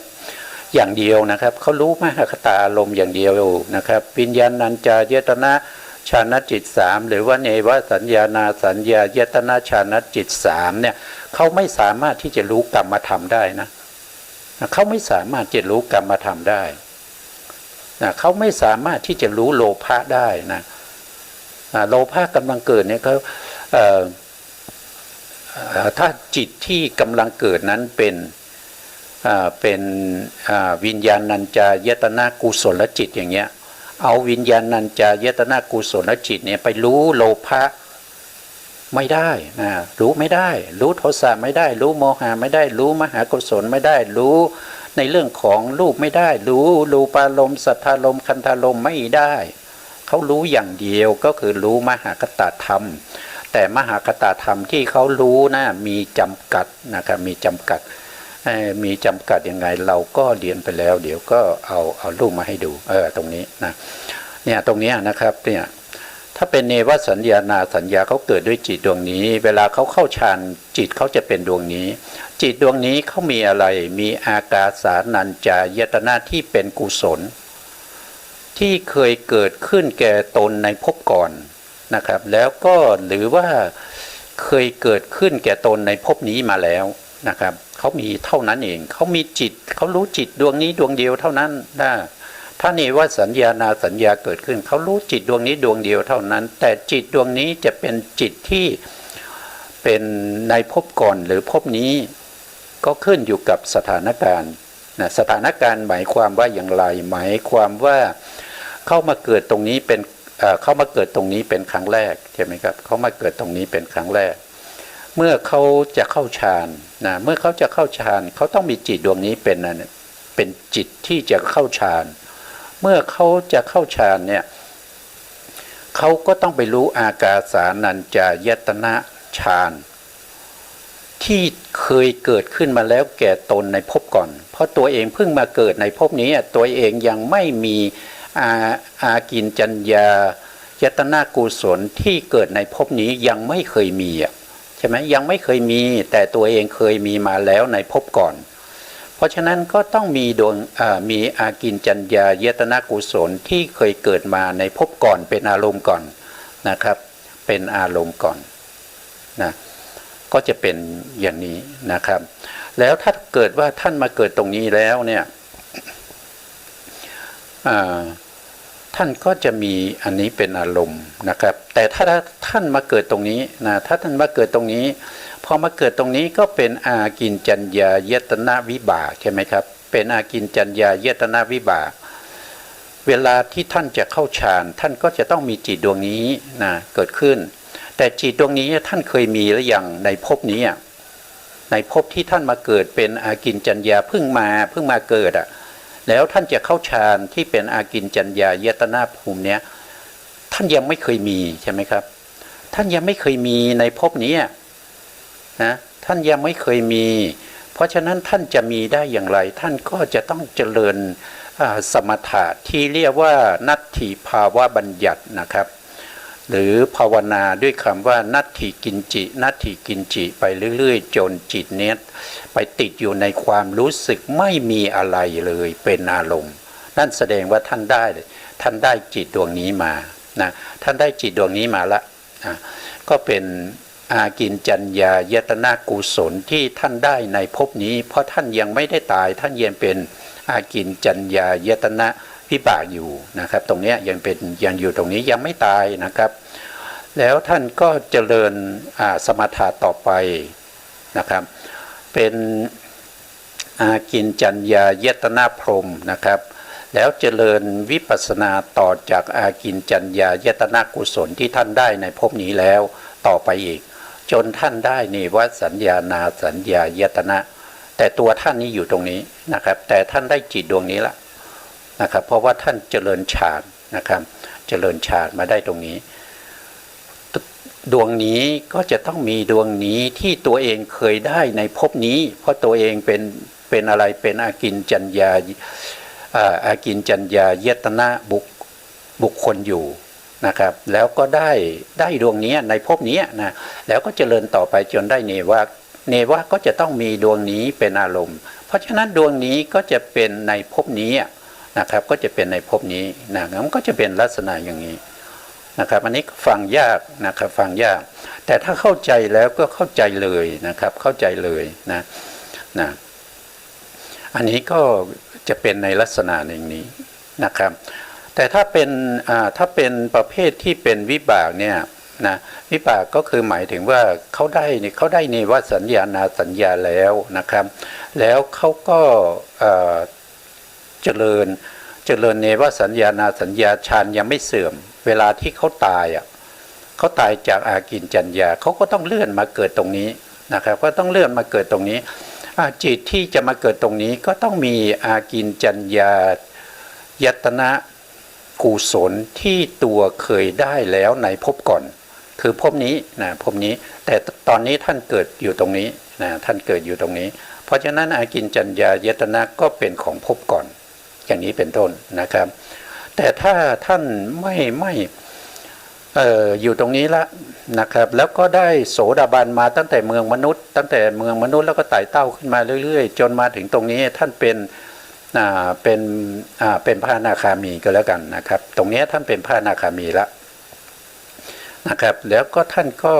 อย่างเดียวนะครับเขารู้มหคตาอารมณ์อย่างเดียวนะครับวิญญาณัญจายตนะฌานจิต3หรือว่าเนวสัญญานาสัญญายตนะฌานจิต3เนี่ยเขาไม่สามารถที่จะรู้กรรมธรรมได้นะเขาไม่สามารถจะรู้กรรมธรรมได้นะเขาไม่สามารถที่จะรู้โลภะได้นะโลภะกำลังเกิดเนี่ยเขาถ้าจิตที่กำลังเกิดนั้นเป็นวิญญาณัญจายตนะกุศลจิตอย่างเงี้ยเอาวิญญาณัญจายตนะกุศลจิตเนี่ยไปรู้โลภะไม่ได้นะรู้ไม่ได้รู้โทสะไม่ได้รู้โมหะไม่ได้รู้มหากุศลไม่ได้รู้ในเรื่องของรูปไม่ได้รู้รูปารมณ์สัทธารมณ์คันธารมณ์ไม่ได้เขารู้อย่างเดียวก็คือรู้มหาคตธรรมแต่มหาคตธรรมที่เขารู้นะมีจำกัดนะครับมีจำกัดยังไงเราก็เรียนไปแล้วเดี๋ยวก็เอารูปมาให้ดูตรงนี้นะเนี่ยตรงนี้นะครับเนี่ยถ้าเป็นเนวสัญญานาสัญญาเขาเกิดด้วยจิตดวงนี้เวลาเขาเข้าฌานจิตเขาจะเป็นดวงนี้จิตดวงนี้เขามีอะไรมีอากาสานัญจายตนะที่เป็นกุศลที่เคยเกิดขึ้นแก่ตนในภพก่อนนะครับแล้วก็หรือว่าเคยเกิดขึ้นแก่ตนในภพนี้มาแล้วนะครับเขามีเท่านั้นเองเขามีจิตเขารู้จิตดวงนี้ดวงเดียวเท่านั้นนะถ้านี่ว่าสัญญานาสัญญาเกิดขึ้นเขารู้จิตดวงนี้ดวงเดียวเท่านั้นแต่จิตดวงนี้จะเป็นจิตที่เป็นในภพก่อนหรือภพนี้ก็ขึ้นอยู่กับสถานการณ์นะสถานการณ์หมายความว่าอย่างไรหมายความว่าเข้ามาเกิดตรงนี้เป็นเข้ามาเกิดตรงนี้เป็นครั้งแรกใช่ไหมครับเขามาเกิดตรงนี้เป็นครั้งแรกเมื่อเขาจะเข้าฌานนะเมื่อเขาจะเข้าฌานเขาต้องมีจิตดวงนี้เป็นจิตที่จะเข้าฌานเมื่อเขาจะเข้าฌานเนี่ยเขาก็ต้องไปรู้อากาสานัญจายตนะฌานที่เคยเกิดขึ้นมาแล้วแก่ตนในภพก่อนเพราะตัวเองเพิ่งมาเกิดในภพนี้ตัวเองยังไม่มีอากินจัญญายตนะกุศลที่เกิดในภพนี้ยังไม่เคยมีใช่ไหมยังไม่เคยมีแต่ตัวเองเคยมีมาแล้วในภพก่อน เพราะฉะนั้นก็ต้องมีดวงมีอากินจัญญายตนะกุศลที่เคยเกิดมาในภพก่อนเป็นอารมณ์ก่อนนะครับเป็นอารมณ์ก่อนนะก็จะเป็นอย่างนี้นะครับแล้วถ้าเกิดว่าท่านมาเกิดตรงนี้แล้วเนี่ยท่านก็จะมีอันนี้เป็นอารมณ์นะครับแต่ถ้าท่านมาเกิดตรงนี้นะถ้าท่านมาเกิดตรงนี้พอมาเกิดตรงนี้ก็เป็นอากินจัญญายตนะวิบากใช่ไหมครับเป็นอากินจัญญายตนะวิบากเวลาที่ท่านจะเข้าฌานท่านก็จะต้องมีจิตดวงนี้นะเกิดขึ้นแต่จิตดวงนี้ท่านเคยมีหรือยังในภพนี้ในภพที่ท่านมาเกิดเป็นอากินจัญญาเพิ่งมาเกิดแล้วท่านจะเข้าฌานที่เป็นอากินจัญญายตนะภูมิเนี้ยท่านยังไม่เคยมีใช่ไหมครับท่านยังไม่เคยมีในภพนี้นะท่านยังไม่เคยมีเพราะฉะนั้นท่านจะมีได้อย่างไรท่านก็จะต้องเจริญสมถะที่เรียกว่านัตถิภาวะบัญญัตินะครับหรือภาวนาด้วยคำว่านัตถิกินจินัตถิกินจิไปเรื่อยๆจนจิตเนี้ยไปติดอยู่ในความรู้สึกไม่มีอะไรเลยเป็นอารมณ์นั่นแสดงว่าท่านได้จิตดวงนี้มานะท่านได้จิตดวงนี้มาละก็เป็นอากินจัญญายตนะกุศลที่ท่านได้ในภพนี้เพราะท่านยังไม่ได้ตายท่านยังเป็นอากินจัญญายตนะวิบากอยู่นะครับตรงนี้ยังอยู่ตรงนี้ยังไม่ตายนะครับแล้วท่านก็เจริญสมถะต่อไปนะครับเป็นอากินจัญญายตนะพรหมนะครับแล้วเจริญวิปัสสนาต่อจากอากินจัญญายตนะกุศลที่ท่านได้ในภพนี้แล้วต่อไปอีกจนท่านได้นิวสัญญานาสัญญายตนะแต่ตัวท่านนี้อยู่ตรงนี้นะครับแต่ท่านได้จิตดวงนี้ละนะครับเพราะว่าท่านเจริญฌานนะครับเจริญฌานมาได้ตรงนี้ดวงนี้ก็จะต้องมีดวงนี้ที่ตัวเองเคยได้ในภพนี้เพราะตัวเองเป็นอะไรเป็นอากินจัญญาอากินจัญญายตนะบุคคลอยู่นะครับแล้วก็ได้ดวงนี้ในภพนี้นะแล้วก็เจริญต่อไปจนได้เนวะก็จะต้องมีดวงนี้เป็นอารมณ์เพราะฉะนั้นดวงนี้ก็จะเป็นในภพนี้นะครับก็จะเป็นในภพนี้นะมันก็จะเป็นลักษณะอย่างนี้นะครับอันนี้ฟังยากนะครับฟังยากแต่ถ้าเข้าใจแล้วก็เข้าใจเลยนะครับเข้าใจเลยนะอันนี้ก็จะเป็นในลักษณะอย่างนี้นะครับแต่ถ้าเป็นประเภทที่เป็นวิบากเนี่ยนะวิบากก็คือหมายถึงว่าเขาได้เนวสัญญานาสัญญาแล้วนะครับแล้วเขาก็เจริญเนวสัญญานาสัญญาฌานยังไม่เสื่อมเวลาที่เขาตายเขาตายจากอากินจัญญาเขาก็ต้องเลื่อนมาเกิดตรงนี้นะครับก็ต้องเลื่อนมาเกิดตรงนี้จิตที่จะมาเกิดตรงนี้ก็ต้องมีอากินจัญญายตนะกุศลที่ตัวเคยได้แล้วในภพก่อนคือภพนี้นะภพนี้แต่ตอนนี้ท่านเกิดอยู่ตรงนี้นะท่านเกิดอยู่ตรงนี้เพราะฉะนั้นอากินจัญญายตนะก็เป็นของภพก่อนอย่างนี้เป็นต้นนะครับแต่ถ้าท่านไม่อยู่ตรงนี้ละนะครับแล้วก็ได้โสดาบันมาตั้งแต่เมืองมนุษย์แล้วก็ไต่เต้าขึ้นมาเรื่อยๆจนมาถึงตรงนี้ท่านเป็นพระอนาคามีก็แล้วกันนะครับตรงนี้ท่านเป็นพระอนาคามีแล้วนะครับแล้วก็ท่านก็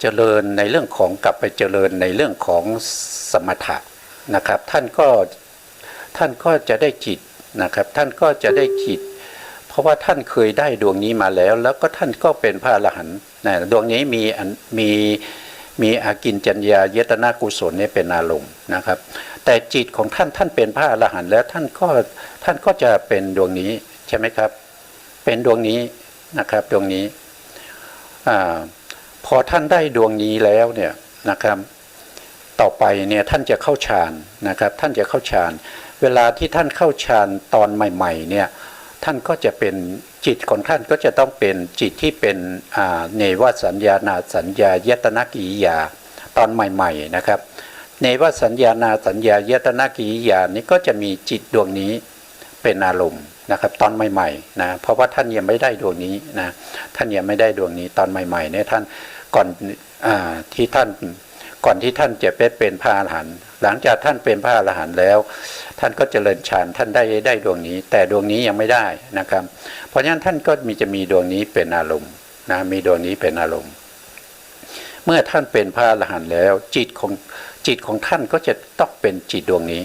เจริญในเรื่องของกลับไปเจริญในเรื่องของสมถะนะครับท่านก็จะได้จิตนะครับท่านก็จะได้จิตเพราะว่าท่านเคยได้ดวงนี้มาแล้วก็ท่านก็เป็นพระอรหันต์นะดวงนี้มีอากินจัญญายตนะกุศลนี่เป็นอารมณ์นะครับแต่จิตของท่านเป็นพระอรหันต์แล้วท่านก็จะเป็นดวงนี้ใช่ไหมครับเป็นดวงนี้นะครับดวงนี้พอท่านได้ดวงนี้แล้วเนี่ยนะครับต่อไปเนี่ยท่านจะเข้าฌานนะครับท่านจะเข้าฌานเวลาที่ท่านเข้าฌานตอนใหม่ๆเนี่ยท่านก็จะเป็นจิตของท่านก็จะต้องเป็นจิตที่เป็นเนวสัญญานาสัญญายตนะกิริยาตอนใหม่ๆนะครับเนวสัญญานาสัญญายตนะกิริยานี้ก็จะมีจิตดวงนี้เป็นอารมณ์นะครับตอนใหม่ๆนะเพราะว่าท่านยังไม่ได้ดวงนี้นะท่านยังไม่ได้ดวงนี้ตอนใหม่ๆเนี่ยท่านก่อนที่ท่าน ก่อนที่ท่านจะเป็นพระอรหันต์หลังจากท่านเป็นพระอรหันต์แล้วท่านก็เจริญฌานท่านได้ดวงนี้แต่ดวงนี้ยังไม่ได้นะครับเพราะฉะนั้นท่านก็จะมีดวงนี้เป็นอารมณ์นะมีดวงนี้เป็นอารมณ์เมื่อท่านเป็นพระอรหันต์แล้วจิตของท่านก็จะต้องเป็นจิตดวงนี้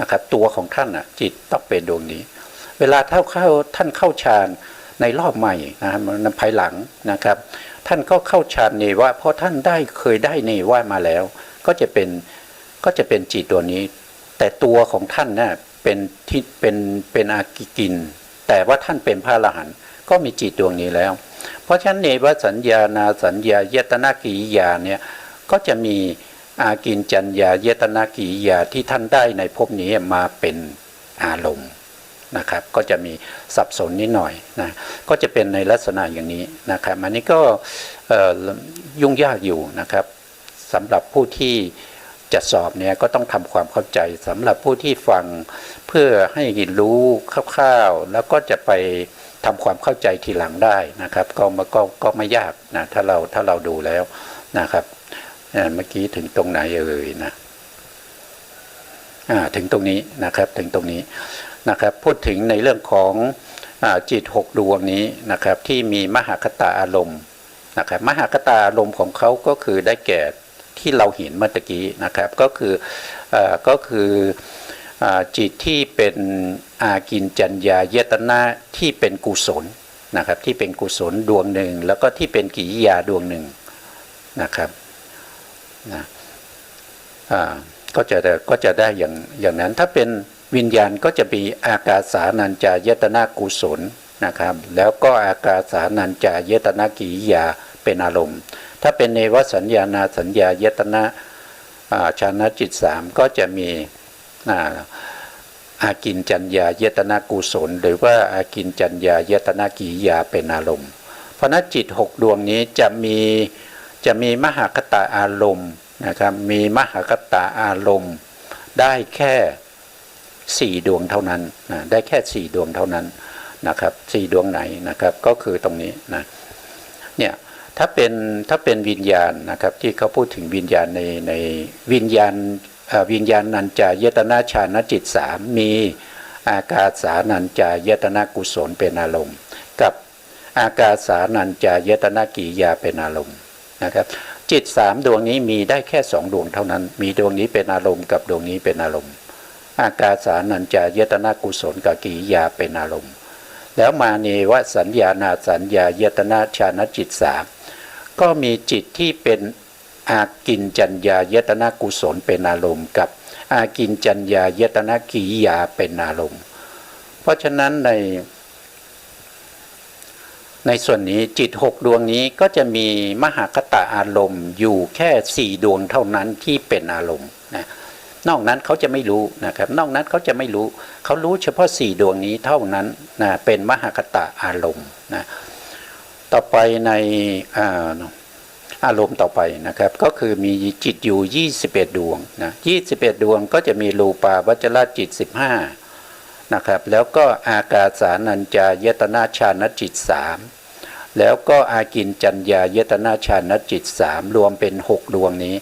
นะครับตัวของท่านอ่ะจิตต้องเป็นดวงนี้เวลาท่านเข้าฌานในรอบใหม่นะครับภายหลังนะครับท่านก็เข้าฌานเนวะเพราะท่านเคยได้เนวะมาแล้วก็จะเป็นจิตตัวนี้แต่ตัวของท่านน่ะเป็นอากินแต่ว่าท่านเป็นพระอรหันต์ก็มีจิตดวงนี้แล้วเพราะฉะนั้นเนวสัญญานาสัญญายตนะกิริยาเนี่ยก็จะมีอากินจัญญายตนะกิริยาที่ท่านได้ในภพนี้มาเป็นอารมณ์นะครับก็จะมีสับสนนิดหน่อยนะก็จะเป็นในลักษณะอย่างนี้นะครับอันนี้ก็ยุ่งยากอยู่นะครับสำหรับผู้ที่จะสอบเนี่ยก็ต้องทำความเข้าใจสำหรับผู้ที่ฟังเพื่อให้รู้คร่าวๆแล้วก็จะไปทำความเข้าใจทีหลังได้นะครับก็ไม่ยากนะถ้าเราดูแล้วนะครับเมื่อกี้ถึงตรงไหนนะถึงตรงนี้นะครับถึงตรงนี้นะครับพูดถึงในเรื่องของจิต6ดวงนี้นะครับที่มีมหคตาอารมณ์นะครับมหคตาอารมณ์ของเขาก็คือได้แก่ที่เราเห็นเมื่อกี้นะครับก็คือจิตที่เป็นอากินจัญญายตนะที่เป็นกุศลนะครับที่เป็นกุศลดวงหนึ่งแล้วก็ที่เป็นกิริยาดวงหนึ่งนะครับนะก็จะได้อย่างนั้นถ้าเป็นวิญญาณก็จะมีอากาสานัญจายตนะกุศลนะครับแล้วก็อากาสานัญจายตนะกิริยาเป็นอารมณ์ถ้าเป็นเนวสัญญานาสัญญายตนะฌานจิต3ก็จะมีอากินจัญญายตนะกุศลหรือว่าอากินจัญญายตนะกิริยาเป็นอารมณ์เพราะนั้นจิต6ดวงนี้จะมีมหคตาอารมณ์นะครับมีมหคตาอารมณ์ได้แค่4ดวงเท่านั้นนะได้แค่4ดวงเท่านั้นนะครับ4ดวงไหนนะครับก็คือตรงนี้นะเนี่ยถ้าเป็นวิญญาณนะครับที่เขาพูดถึงวิญญาณในวิญญาณนัญจายตนะฌานจิต3มีอากาสานัญจายตนะกุศลเป็นอารมณ์กับอากาสานัญจายตนะกิริยาเป็นอารมณ์นะครับจิต3ดวงนี้มีได้แค่2ดวงเท่านั้นมีดวงนี้เป็นอารมณ์กับดวงนี้เป็นอารมณ์อากาสานัญจายตนะกุศลกับกิริยาเป็นอารมณ์แล้วมาเนวสัญญานาสัญญายตนะฌานจิต3ก็มีจิตที่เป็นอากินจัญญายตนะกุศลเป็นอารมณ์กับอากินจัญญายตนะกิริยาเป็นอารมณ์เพราะฉะนั้นในส่วนนี้จิต6ดวงนี้ก็จะมีมหคตาอารมณ์อยู่แค่4ดวงเท่านั้นที่เป็นอารมณ์นะนอกนั้นเขาจะไม่รู้นะครับนอกนั้นเขาจะไม่รู้เขารู้เฉพาะ4ดวงนี้เท่านั้นนะเป็นมหคตาอารมณ์นะต่อไปในอารมณ์ต่อไปนะครับก็คือมีจิตอยู่21ดวงนะ21ดวงก็จะมีรูปาวจรจิต15นะครับแล้วก็อากาสานัญจายตนะฌานจิต3แล้วก็อากินจัญญายตนะฌานจิต3รวมเป็น6ดวงนี้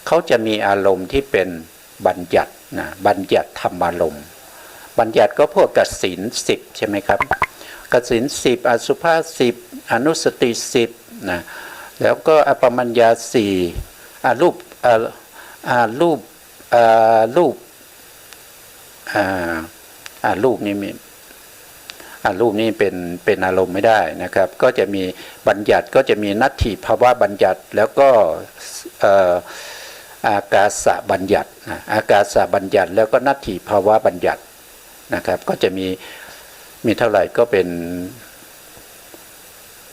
เขาจะมีอารมณ์ที่เป็นบัญญัตินะบัญญัติธรรมารมณ์บัญญัติก็พวกกสิณ10ใช่ไหมครับกสิณ10อสุภา10อนุสติ10นะแล้วก็อปมัญญา4รูปนี้มีรูปนี้เป็นอารมณ์ไม่ได้นะครับก็จะมีบัญญัติก็จะมีนัตถิภาวะบัญญัติแล้วก็อากาสะบัญญัติอากาสะบัญญัติแล้วก็นัตถิภาวะบัญญัตินะครับก็จะมีเท่าไหร่ก็เป็น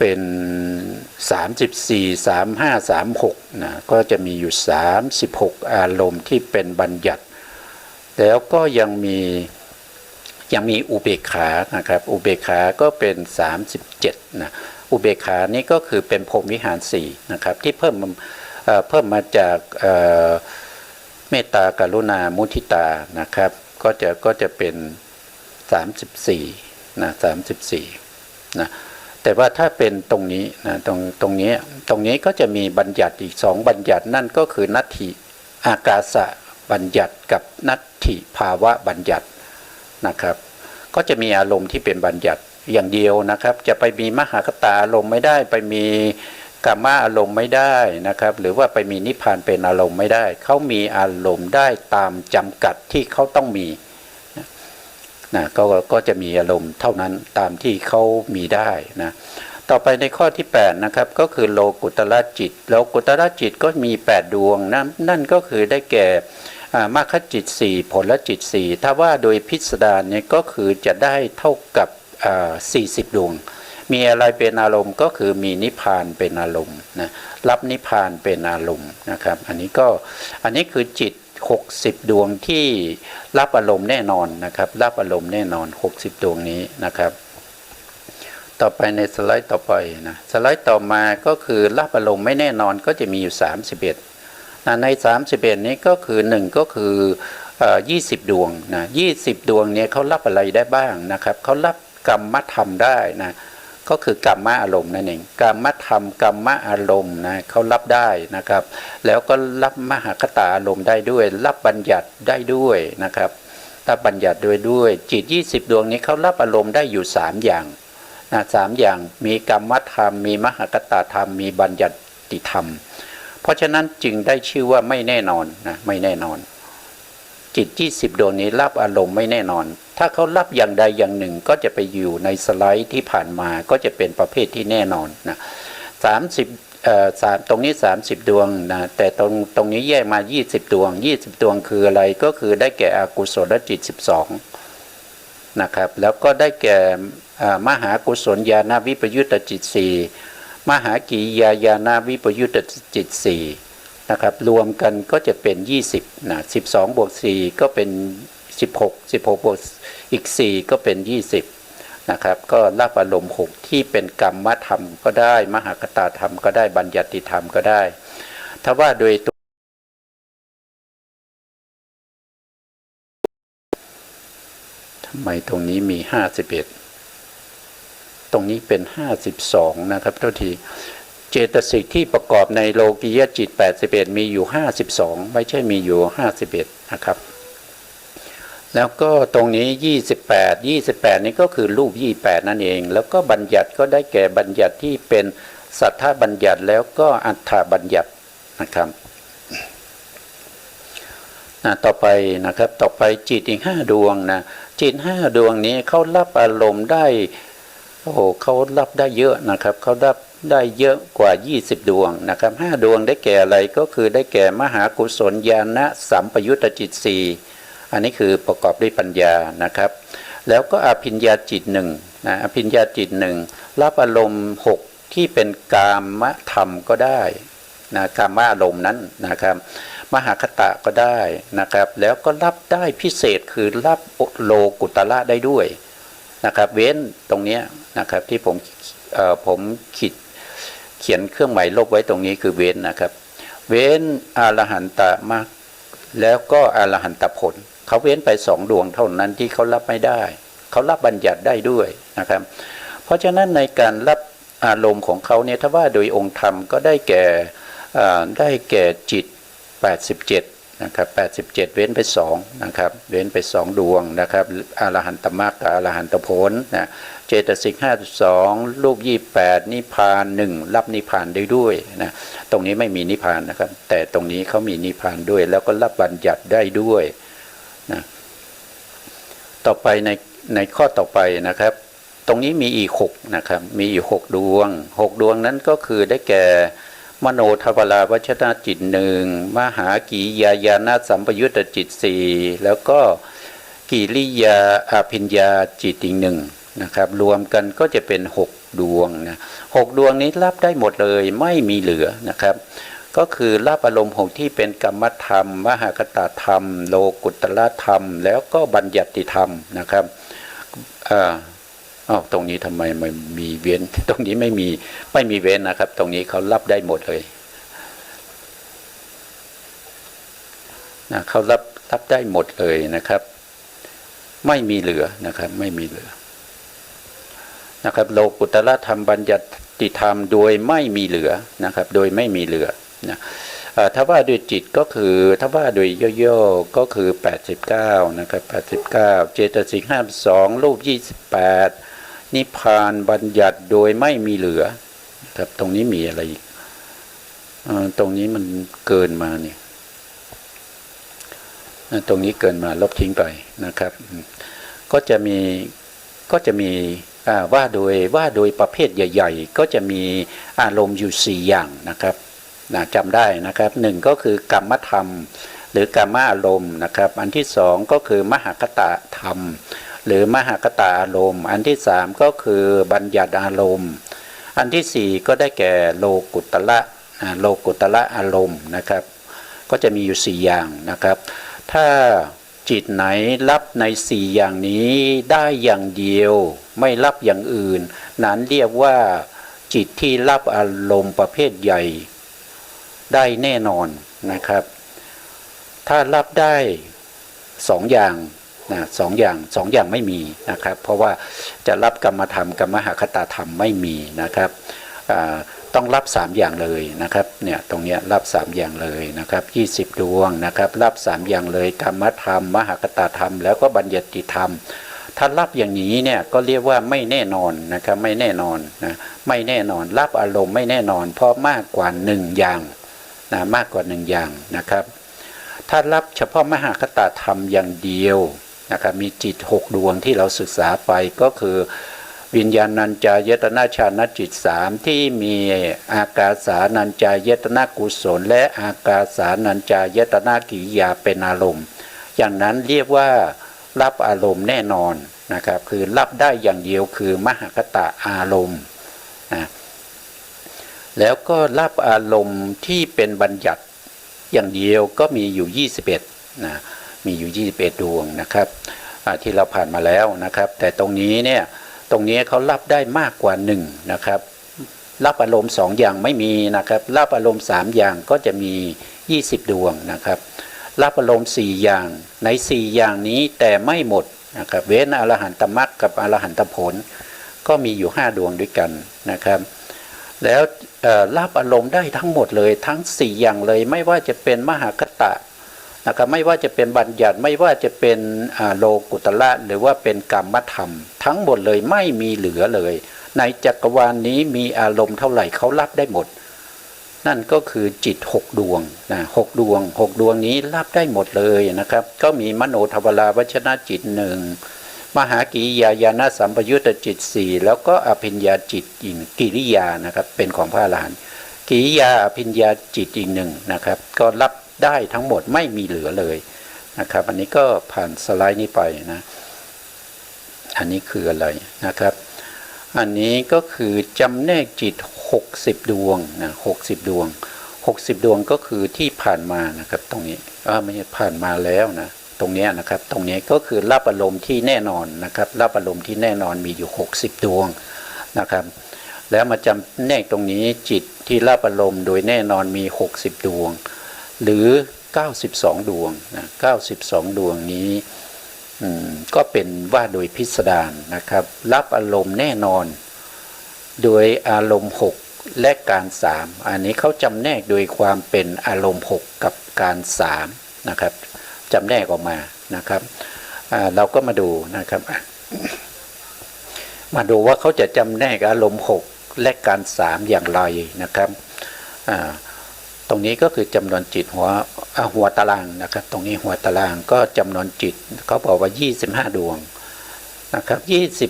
34 35 36นะก็จะมีอยู่36อารมณ์ที่เป็นบัญญัติแล้วก็ยังมีอุเบกขานะครับอุเบกขาก็เป็น37นะอุเบกขานี้ก็คือเป็นพรหมวิหาร4นะครับที่เพิ่มมาจากเมตตากรุณามุทิตานะครับก็จะเป็น34นะ34นะ แต่ว่าถ้าเป็นตรงนี้นะตรงนี้ก็จะมีบัญญัติอีกสองบัญญัตินั่นก็คือนัตถิอากาสะบัญญัติกับนัตถิภาวะบัญญัตินะครับก็จะมีอารมณ์ที่เป็นบัญญัติอย่างเดียวนะครับจะไปมีมหากตาอารมณ์ไม่ได้ไปมีกามอารมณ์ไม่ได้นะครับหรือว่าไปมีนิพพานเป็นอารมณ์ไม่ได้เขามีอารมณ์ได้ตามจำกัดที่เขาต้องมีนะก็จะมีอารมณ์เท่านั้นตามที่เขามีได้นะต่อไปในข้อที่8นะครับก็คือโลกุตระจิตโลกุตระจิตก็มี8ดวงนั่นก็คือได้แก่มรรคจิต4ผลจิต4ถ้าว่าโดยพิสดารเนี่ยก็คือจะได้เท่ากับ40ดวงมีอะไรเป็นอารมณ์ก็คือมีนิพพานเป็นอารมณ์นะรับนิพพานเป็นอารมณ์นะครับอันนี้คือจิต60ดวงที่รับอารมณ์แน่นอนนะครับรับอารมณ์แน่นอน60ดวงนี้นะครับต่อไปในสไลด์ต่อไปนะสไลด์ต่อมาก็คือรับอารมณ์ไม่แน่นอนก็จะมีอยู่31นะใน31นี้ก็คือ1ก็คือ20ดวงนะ20ดวงนี้เขารับอะไรได้บ้างนะครับเขารับกรรมธรรมได้นะก็คือกรรมอารมณ์นั่นเองกรรมธรรมกรรมอารมณ์นะเขารับได้นะครับแล้วก็รับมหากตาอารมณ์ได้ด้วยรับบัญญัติได้ด้วยนะครับรับบัญญัติด้วยจิต20ดวงนี้เขารับอารมณ์ได้อยู่3อย่างนะ3อย่างมีกรรมธรรมมีมหากตาธรรมมีบัญญัติธรรมเพราะฉะนั้นจึงได้ชื่อว่าไม่แน่นอนนะไม่แน่นอนจิต20ดวงนี้รับอารมณ์ไม่แน่นอนถ้าเขารับอย่างใดอย่างหนึ่งก็จะไปอยู่ในสไลด์ที่ผ่านมาก็จะเป็นประเภทที่แน่นอนนะตรงนี้30ดวงนะแต่ตรงนี้แยกมา20ดวง20ดวงคืออะไรก็คือได้แก่อกุศลจิต12นะครับแล้วก็ได้แก่มหากุศลญาณวิปยุตตจิต4มหากิริยาญาณวิปยุตตจิต4นะครับรวมกันก็จะเป็น20นะ12บวก4ก็เป็น16บวกอีก4ก็เป็น20นะครับก็รับอารมณ์6ที่เป็นกรรมธรรมก็ได้มหากตาธรรมก็ได้บัญญัติธรรมก็ได้ถ้าว่าโดยทำไมตรงนี้มี51ตรงนี้เป็น52นะครับเท่าที่เจตสิกที่ประกอบในโลกียจิต81มีอยู่52ไม่ใช่มีอยู่51นะครับแล้วก็ตรงนี้28นี่ก็คือรูป28นั่นเองแล้วก็บัญญัติก็ได้แก่บัญญัติที่เป็นสัทธบัญญัติแล้วก็อัฏฐบัญญัตินะครับต่อไปนะครับต่อไปจิตอีก5ดวงนะจิต5ดวงนี้เขารับอารมณ์ได้โอ้โหเขารับได้เยอะนะครับเขารับได้เยอะกว่า20ดวงนะครับ5ดวงได้แก่อะไรก็คือได้แก่มหากุศลญาณสัมปยุตตจิต4อันนี้คือประกอบด้วยปัญญานะครับแล้วก็อภิญญาจิต1นะอภิญญาจิต1รับอารมณ์6ที่เป็นกามธรรมก็ได้นะกามอารมณ์นั้นนะครับมหคตะก็ได้นะครับแล้วก็รับได้พิเศษคือรับโลกุตระได้ด้วยนะครับเว้นตรงนี้นะครับที่ผมเขียนเครื่องหมายลบไว้ตรงนี้คือเว้นนะครับเว้นอรหันตมรรคแล้วก็อรหันตผลเขาเว้นไป2ดวงเท่านั้นที่เขารับไม่ได้เขารับบัญญัติได้ด้วยนะครับเพราะฉะนั้นในการรับอารมณ์ของเขาเนี่ยถ้าว่าโดยองค์ธรรมก็ได้แก่จิต87นะครับ87เว้นไป2นะครับเว้นไป2ดวงนะครับอรหันตมรรคกับอรหันตผลนะเจตสิก52รูป28นิพพาน1รับนิพพานได้ด้วยนะตรงนี้ไม่มีนิพพานนะครับแต่ตรงนี้เขามีนิพพานด้วยแล้วก็รับบัญญัติได้ด้วยนะต่อไปในข้อต่อไปนะครับตรงนี้มีอีก6นะครับมีอีก6ดวง6ดวงนั้นก็คือได้แก่มโนทวาราวชนะจิต1มหากิริยาญาณสัมปยุตตจิต4แล้วก็กิริยาอภิญญาจิตอีก1นะครับรวมกันก็จะเป็น6ดวงนะ6ดวงนี้รับได้หมดเลยไม่มีเหลือนะครับก็คือรับอารมณ์6ที่เป็นกรรมธรรมมหากตธรรมโลกุตละธรรมแล้วก็บัญญัติธรรมนะครับตรงนี้ทำไมมันมีเว้นตรงนี้ไม่มีเว้นนะครับตรงนี้เขารับได้หมดเลยนะเขารับได้หมดเลยนะครับไม่มีเหลือนะครับไม่มีเหลือ นะครับโลกุตละธรรมบัญญัติธรรมโดยไม่มีเหลือนะครับโดยไม่มีเหลือนะถ้าว่าโดยจิตก็คือถ้าว่าโดยย่อๆก็คือ89นะครับ89เจตสิก52รูป28นิพพานบัญญัติโดยไม่มีเหลือครับตรงนี้มีอะไรอีกตรงนี้มันเกินมาเนี่ยตรงนี้เกินมาลบทิ้งไปนะครับก็จะมีว่าโดยประเภทใหญ่ๆก็จะมีอารมณ์อยู่4อย่างนะครับจำได้นะครับหนึ่งก็คือกรรมธรรมหรือกรรมอารมณ์นะครับอันที่สองก็คือมหคตธรรมหรือมหคตอารมณ์อันที่สามก็คือบัญญัติอารมณ์อันที่สี่ก็ได้แก่โลกุตละอารมณ์นะครับก็จะมีอยู่4อย่างนะครับถ้าจิตไหนรับใน4อย่างนี้ได้อย่างเดียวไม่รับอย่างอื่นนั้นเรียกว่าจิตที่รับอารมณ์ประเภทใหญ่ได้แน่นอนนะครับถ้ารับได้2อย่างนะสองอย่างไม่มีนะครับเพราะว่าจะรับกรรมธรรมกับมหคตธรรมไม่มีนะครับต้องรับ3อย่างเลยนะครับเนี่ยตรงเนี้ยรับ3อย่างเลยนะครับ20ดวงนะครับรับ3อย่างเลยกรรมธรรมมหคตธรรมแล้วก็บัญญัติธรรมถ้ารับอย่างนี้เนี่ยก็เรียกว่าไม่แน่นอนนะครับไม่แน่นอนนะไม่แน่นอนรับอารมณ์ไม่แน่นอนเพราะมากกว่า1อย่างนะมากกว่า1อย่างนะครับถ้ารับเฉพาะมหคตธรรมอย่างเดียวนะครับมีจิต6ดวงที่เราศึกษาไปก็คือวิญญาณัญจายตนะฌานจิต3ที่มีอากาสานัญจายตนะกุศลและอากาสานัญจายตนะกิริยาเป็นอารมณ์อย่างนั้นเรียกว่ารับอารมณ์แน่นอนนะครับคือรับได้อย่างเดียวคือมหคตอารมณ์นะแล้วก็รับอารมณ์ที่เป็นบัญญัติอย่างเดียวก็มีอยู่21นะมีอยู่21ดวงนะครับที่เราผ่านมาแล้วนะครับแต่ตรงนี้เขารับได้มากกว่า1นะครับรับอารมณ์2อย่างไม่มีนะครับรับอารมณ์3อย่างก็จะมี20ดวงนะครับรับอารมณ์4อย่างใน4อย่างนี้แต่ไม่หมดนะครับเว้นอรหันตมรรคกับอรหันตผลก็มีอยู่5ดวงด้วยกันนะครับแล้วรับอารมณ์ได้ทั้งหมดเลยทั้ง4อย่างเลยไม่ว่าจะเป็นมหคตนะครับไม่ว่าจะเป็นบัญญัติไม่ว่าจะเป็นโลกุตละหรือว่าเป็นกรรมธรรมทั้งหมดเลยไม่มีเหลือเลยในจักรวาลนี้มีอารมณ์เท่าไหร่เขารับได้หมดนั่นก็คือจิต6ดวงนะ6ดวงนี้รับได้หมดเลยนะครับก็มีมโนทวาราวชนะจิต1มหากิริยาญาณสัมปยุตตจิต4แล้วก็อภิญญาจิตอีกกิริยานะครับเป็นของพระอรหันต์กิริยาอภิญญาจิตอีก1นะครับก็รับได้ทั้งหมดไม่มีเหลือเลยนะครับอันนี้ก็ผ่านสไลด์นี้ไปนะอันนี้คืออะไรนะครับอันนี้ก็คือจำแนกจิต60ดวงนะ60ดวงก็คือที่ผ่านมานะครับตรงนี้ไม่ใช่ผ่านมาแล้วนะตรงนี้นะครับตรงนี้ก็คือรับอารมณ์ที่แน่นอนนะครับรับอารมณ์ที่แน่นอนมีอยู่60ดวงนะครับแล้วมาจำแนกตรงนี้จิตที่รับอารมณ์โดยแน่นอนมี60ดวงหรือ92ดวงนะ92ดวงนี้ก็เป็นว่าโดยพิสดารนะครับรับอารมณ์แน่นอนโดยอารมณ์6และการ3อันนี้เขาจำแนกโดยความเป็นอารมณ์6กับการ3นะครับจำแนกออกมานะครับเราก็มาดูนะครับมาดูว่าเขาจะจำแนกอารมณ์6และการ3อย่างไรนะครับตรงนี้ก็คือจำนวนจิตหัวตารางนะครับตรงนี้หัวตารางก็จำนวนจิตเขาบอกว่า25ดวงนะครับ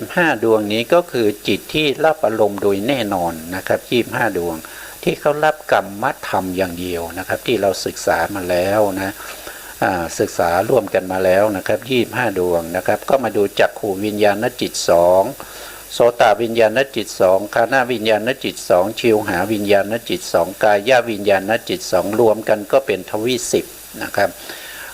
25ดวงนี้ก็คือจิตที่รับอารมณ์โดยแน่นอนนะครับ25ดวงที่เขารับกรรมธรรมอย่างเดียวนะครับที่เราศึกษามาแล้วนะศึกษาร่วมกันมาแล้วนะครับ25ดวงนะครับก็มาดูจักขูวิญญาณจิต2โสตวิญญาณจิต2คานาวิญญาณจิต2ชิวหาวิญญาณจิต2กายวิญญาณจิต2รวมกันก็เป็นทวี10นะครับ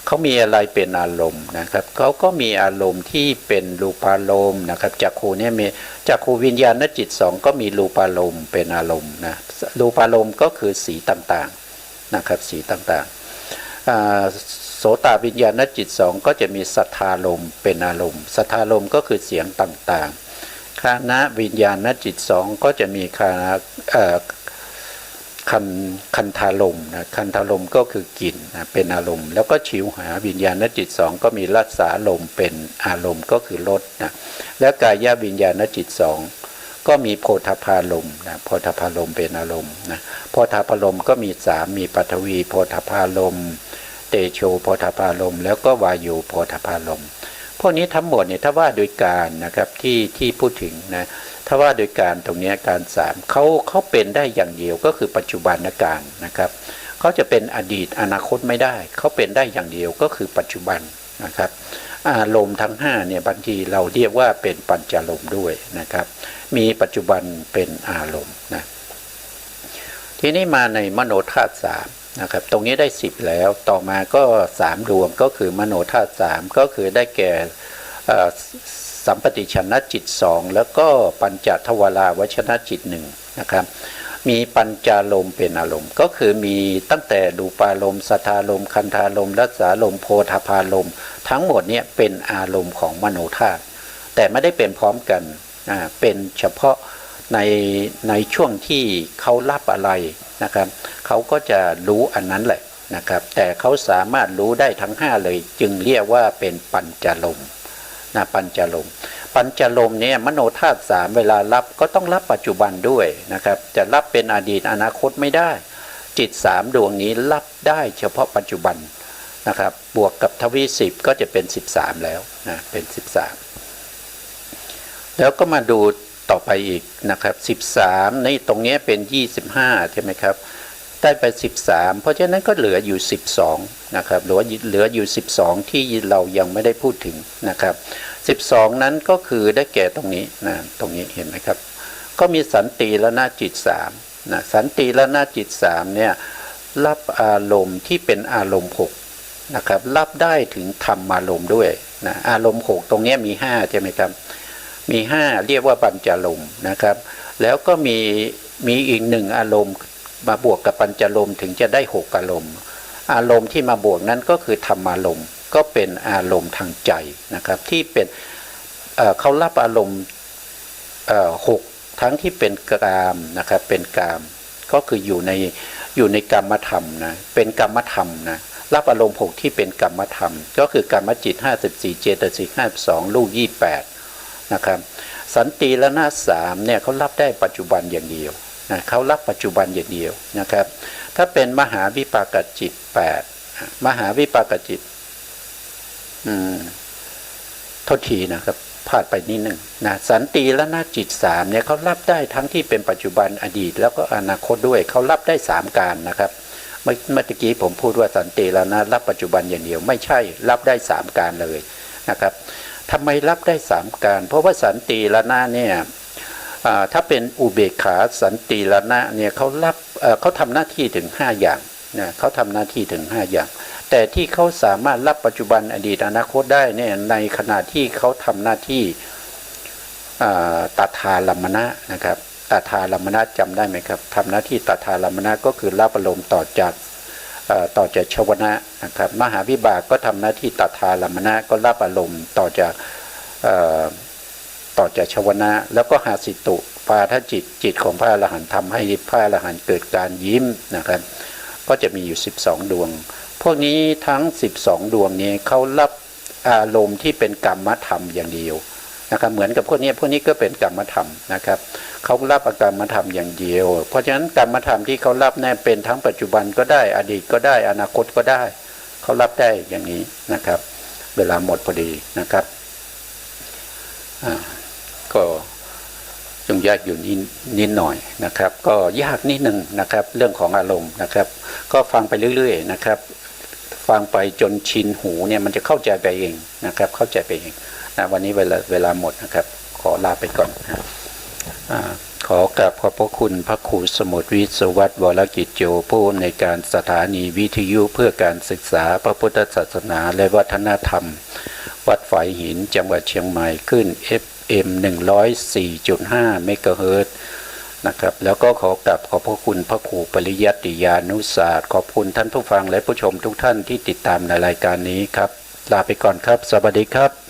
เขามีอะไรเป็นอารมณ์นะครับเขาก็มีอารมณ์ที่เป็นรูปารมณ์นะครับจักขูเนี่ยมีจักขูวิญญาณจิต2ก็มีรูปารมณ์เป็นอารมณ์นะรูปารมณ์ก็คือสีต่างๆนะครับสีต่างๆโสตวิญญาณจิต2ก็จะมีสัทธารมณ์เป็นอารมณ์สัทธารมณ์ก็คือเสียงต่างๆค คณะวิญญาณจิตสองก็จะมีคันธารมณ์นะคันธารมณ์ก็คือกลิ่นนะเป็นอารมณ์แล้วก็ชิวหาวิญญาณจิตสองก็มีรัสสาลมเป็นอารมณ์ก็คือรสนะแล้วกายวิญญาณจิตสองก็มีโพธพารมณ์นะโพธพารมณ์เป็นอารมณ์นะโพธพารมณ์ก็มีสามมีปฐวีโพธพารมณ์เตโชโพธพารมณ์แล้วก็วายุโพธพารมณ์พวกนี้ทั้งหมดเนี่ยถ้าว่าโดยการนะครับที่พูดถึงนะถ้าว่าโดยการตรงนี้การสามเขาเป็นได้อย่างเดียวก็คือปัจจุบันการนะครับเขาจะเป็นอดีตอนาคตไม่ได้เขาเป็นได้อย่างเดียวก็คือปัจจุบันนะครับอารมณ์ทั้ง5เนี่ยบางทีเราเรียกว่าเป็นปัญจารมณ์ด้วยนะครับมีปัจจุบันเป็นอารมณ์นะทีนี้มาในมโนธาตุ3นะครับตรงนี้ได้10แล้วต่อมาก็3ดวงก็คือมโนธาตุ3ก็คือได้แก่สัมปติชนะจิต2แล้วก็ปัญจทวาราวชนะจิต1นะครับมีปัญจารมณ์เป็นอารมณ์ก็คือมีตั้งแต่รูปารมณ์สัทธารมณ์คันธารมณ์รัสสารมณ์โพธพารมณ์ทั้งหมดเนี่ยเป็นอารมณ์ของมโนธาตุแต่ไม่ได้เป็นพร้อมกันเป็นเฉพาะในช่วงที่เขารับอะไรนะครับเขาก็จะรู้อันนั้นแหละนะครับแต่เขาสามารถรู้ได้ทั้ง5เลยจึงเรียกว่าเป็นปัญจารมณ์นะปัญจารมณ์เนี่ยมโนธาตุ3เวลารับก็ต้องรับปัจจุบันด้วยนะครับจะรับเป็นอดีตอนาคตไม่ได้จิต3ดวงนี้รับได้เฉพาะปัจจุบันนะครับบวกกับทวี10ก็จะเป็น13แล้วนะเป็น13แล้วก็มาดูต่อไปอีกนะครับ13ในตรงนี้เป็น25ใช่ไหมครับได้ไป13เพราะฉะนั้นก็เหลืออยู่12นะครับเหลืออยู่12ที่เรายังไม่ได้พูดถึงนะครับ12นั้นก็คือได้แก่ตรงนี้นะตรงนี้เห็นไหมครับก็มีสันติละนาจิต3นะสันติละนาจิต3เนี่ยรับอารมณ์ที่เป็นอารมณ์6นะครับรับได้ถึงธรรมอารมณ์ด้วยนะอารมณ์6ตรงนี้มี5ใช่ไหมครับมี5เรียกว่าปัญจารมณ์นะครับแล้วก็มีอีก1อารมณ์มาบวกกับปัญจารมณ์ถึงจะได้6อารมณ์อารมณ์ที่มาบวกนั้นก็คือธรรมอารมณ์ก็เป็นอารมณ์ทางใจนะครับที่เป็นเขารับอารมณ์6ทั้งที่เป็นกามนะครับเป็นกามก็คืออยู่ในกรรมธรรมนะเป็นกรรมธรรมนะรับอารมณ์6ที่เป็นกรรมธรรมก็คือกรรมจิต54เจตสิก52รูป28นะครับสันติละนา3เนี่ยเขารับได้ปัจจุบันอย่างเดียวนะเขารับปัจจุบันอย่างเดียวนะครับถ้าเป็นมหาวิปากจิต8มหาวิปากจิตโทษทีนะครับพลาดไปนิดหนึ่งนะสันติละนาจิต3เนี่ยเขารับได้ทั้งที่เป็นปัจจุบันอดีตแล้วก็อนาคตด้วยเขารับได้3การนะครับเมื่อกี้ผมพูดว่าสันติละนารับปัจจุบันอย่างเดียวไม่ใช่รับได้3การเลยนะครับทำไมรับได้3การเพราะว่าสันติละนาเนี่ยถ้าเป็นอุเบกขาสันติละนะเนี่ยเขาทำหน้าที่ถึง5อย่างนะเขาทำหน้าที่ถึง5อย่างแต่ที่เขาสามารถรับปัจจุบันอดีตอนาคตได้เนี่ยในขณะที่เขาทำหน้าที่ตถาลัมมนะนะครับตถาลัมมนะจำได้ไหมครับทำหน้าที่ตถาลัมมนะก็คือรับอารมณ์ต่อจากชวนะนะครับมหาวิบากก็ทำหน้าที่ตถาลัมมนะก็รับอารมณ์ต่อจากชวนะแล้วก็หาสิตุปาทจิตของพระอรหันต์ทำให้พระอรหันต์เกิดการยิ้มนะครับก็จะมีอยู่12ดวงพวกนี้ทั้ง12ดวงนี้เขารับอารมณ์ที่เป็นกรรมธรรมอย่างเดียวนะครับเหมือนกับพวกนี้ก็เป็นกรรมธรรมนะครับเขารับกรรมธรรมอย่างเดียวเพราะฉะนั้นกรรมธรรมที่เขารับแน่เป็นทั้งปัจจุบันก็ได้อดีตก็ได้อนาคตก็ได้เขารับได้อย่างนี้นะครับเวลาหมดพอดีนะครับก็ยุ่งยากอยู่นิดหน่อยนะครับก็ยากนิดหนึ่งนะครับเรื่องของอารมณ์นะครับก็ฟังไปเรื่อยๆนะครับฟังไปจนชินหูเนี่ยมันจะเข้าใจไปเองนะครับเข้าใจไปเองนะวันนี้เวลาหมดนะครับขอลาไปก่อนขอกราบขอบพระคุณพระครูสมุทรวิศวัตรวรกิจโจผู้ในการสถานีวิทยุเพื่อการศึกษาพระพุทธศาสนาและวัฒนธรรมวัดฝายหินจังหวัดเชียงใหม่ขึ้น FM 104.5 เมกะเฮิรตซ์นะครับแล้วก็ขอกราบขอบพระคุณพระครูปริยัติยานุศาสตร์ขอบคุณท่านผู้ฟังและผู้ชมทุกท่านที่ติดตามในรายการนี้ครับลาไปก่อนครับสวัสดีครับ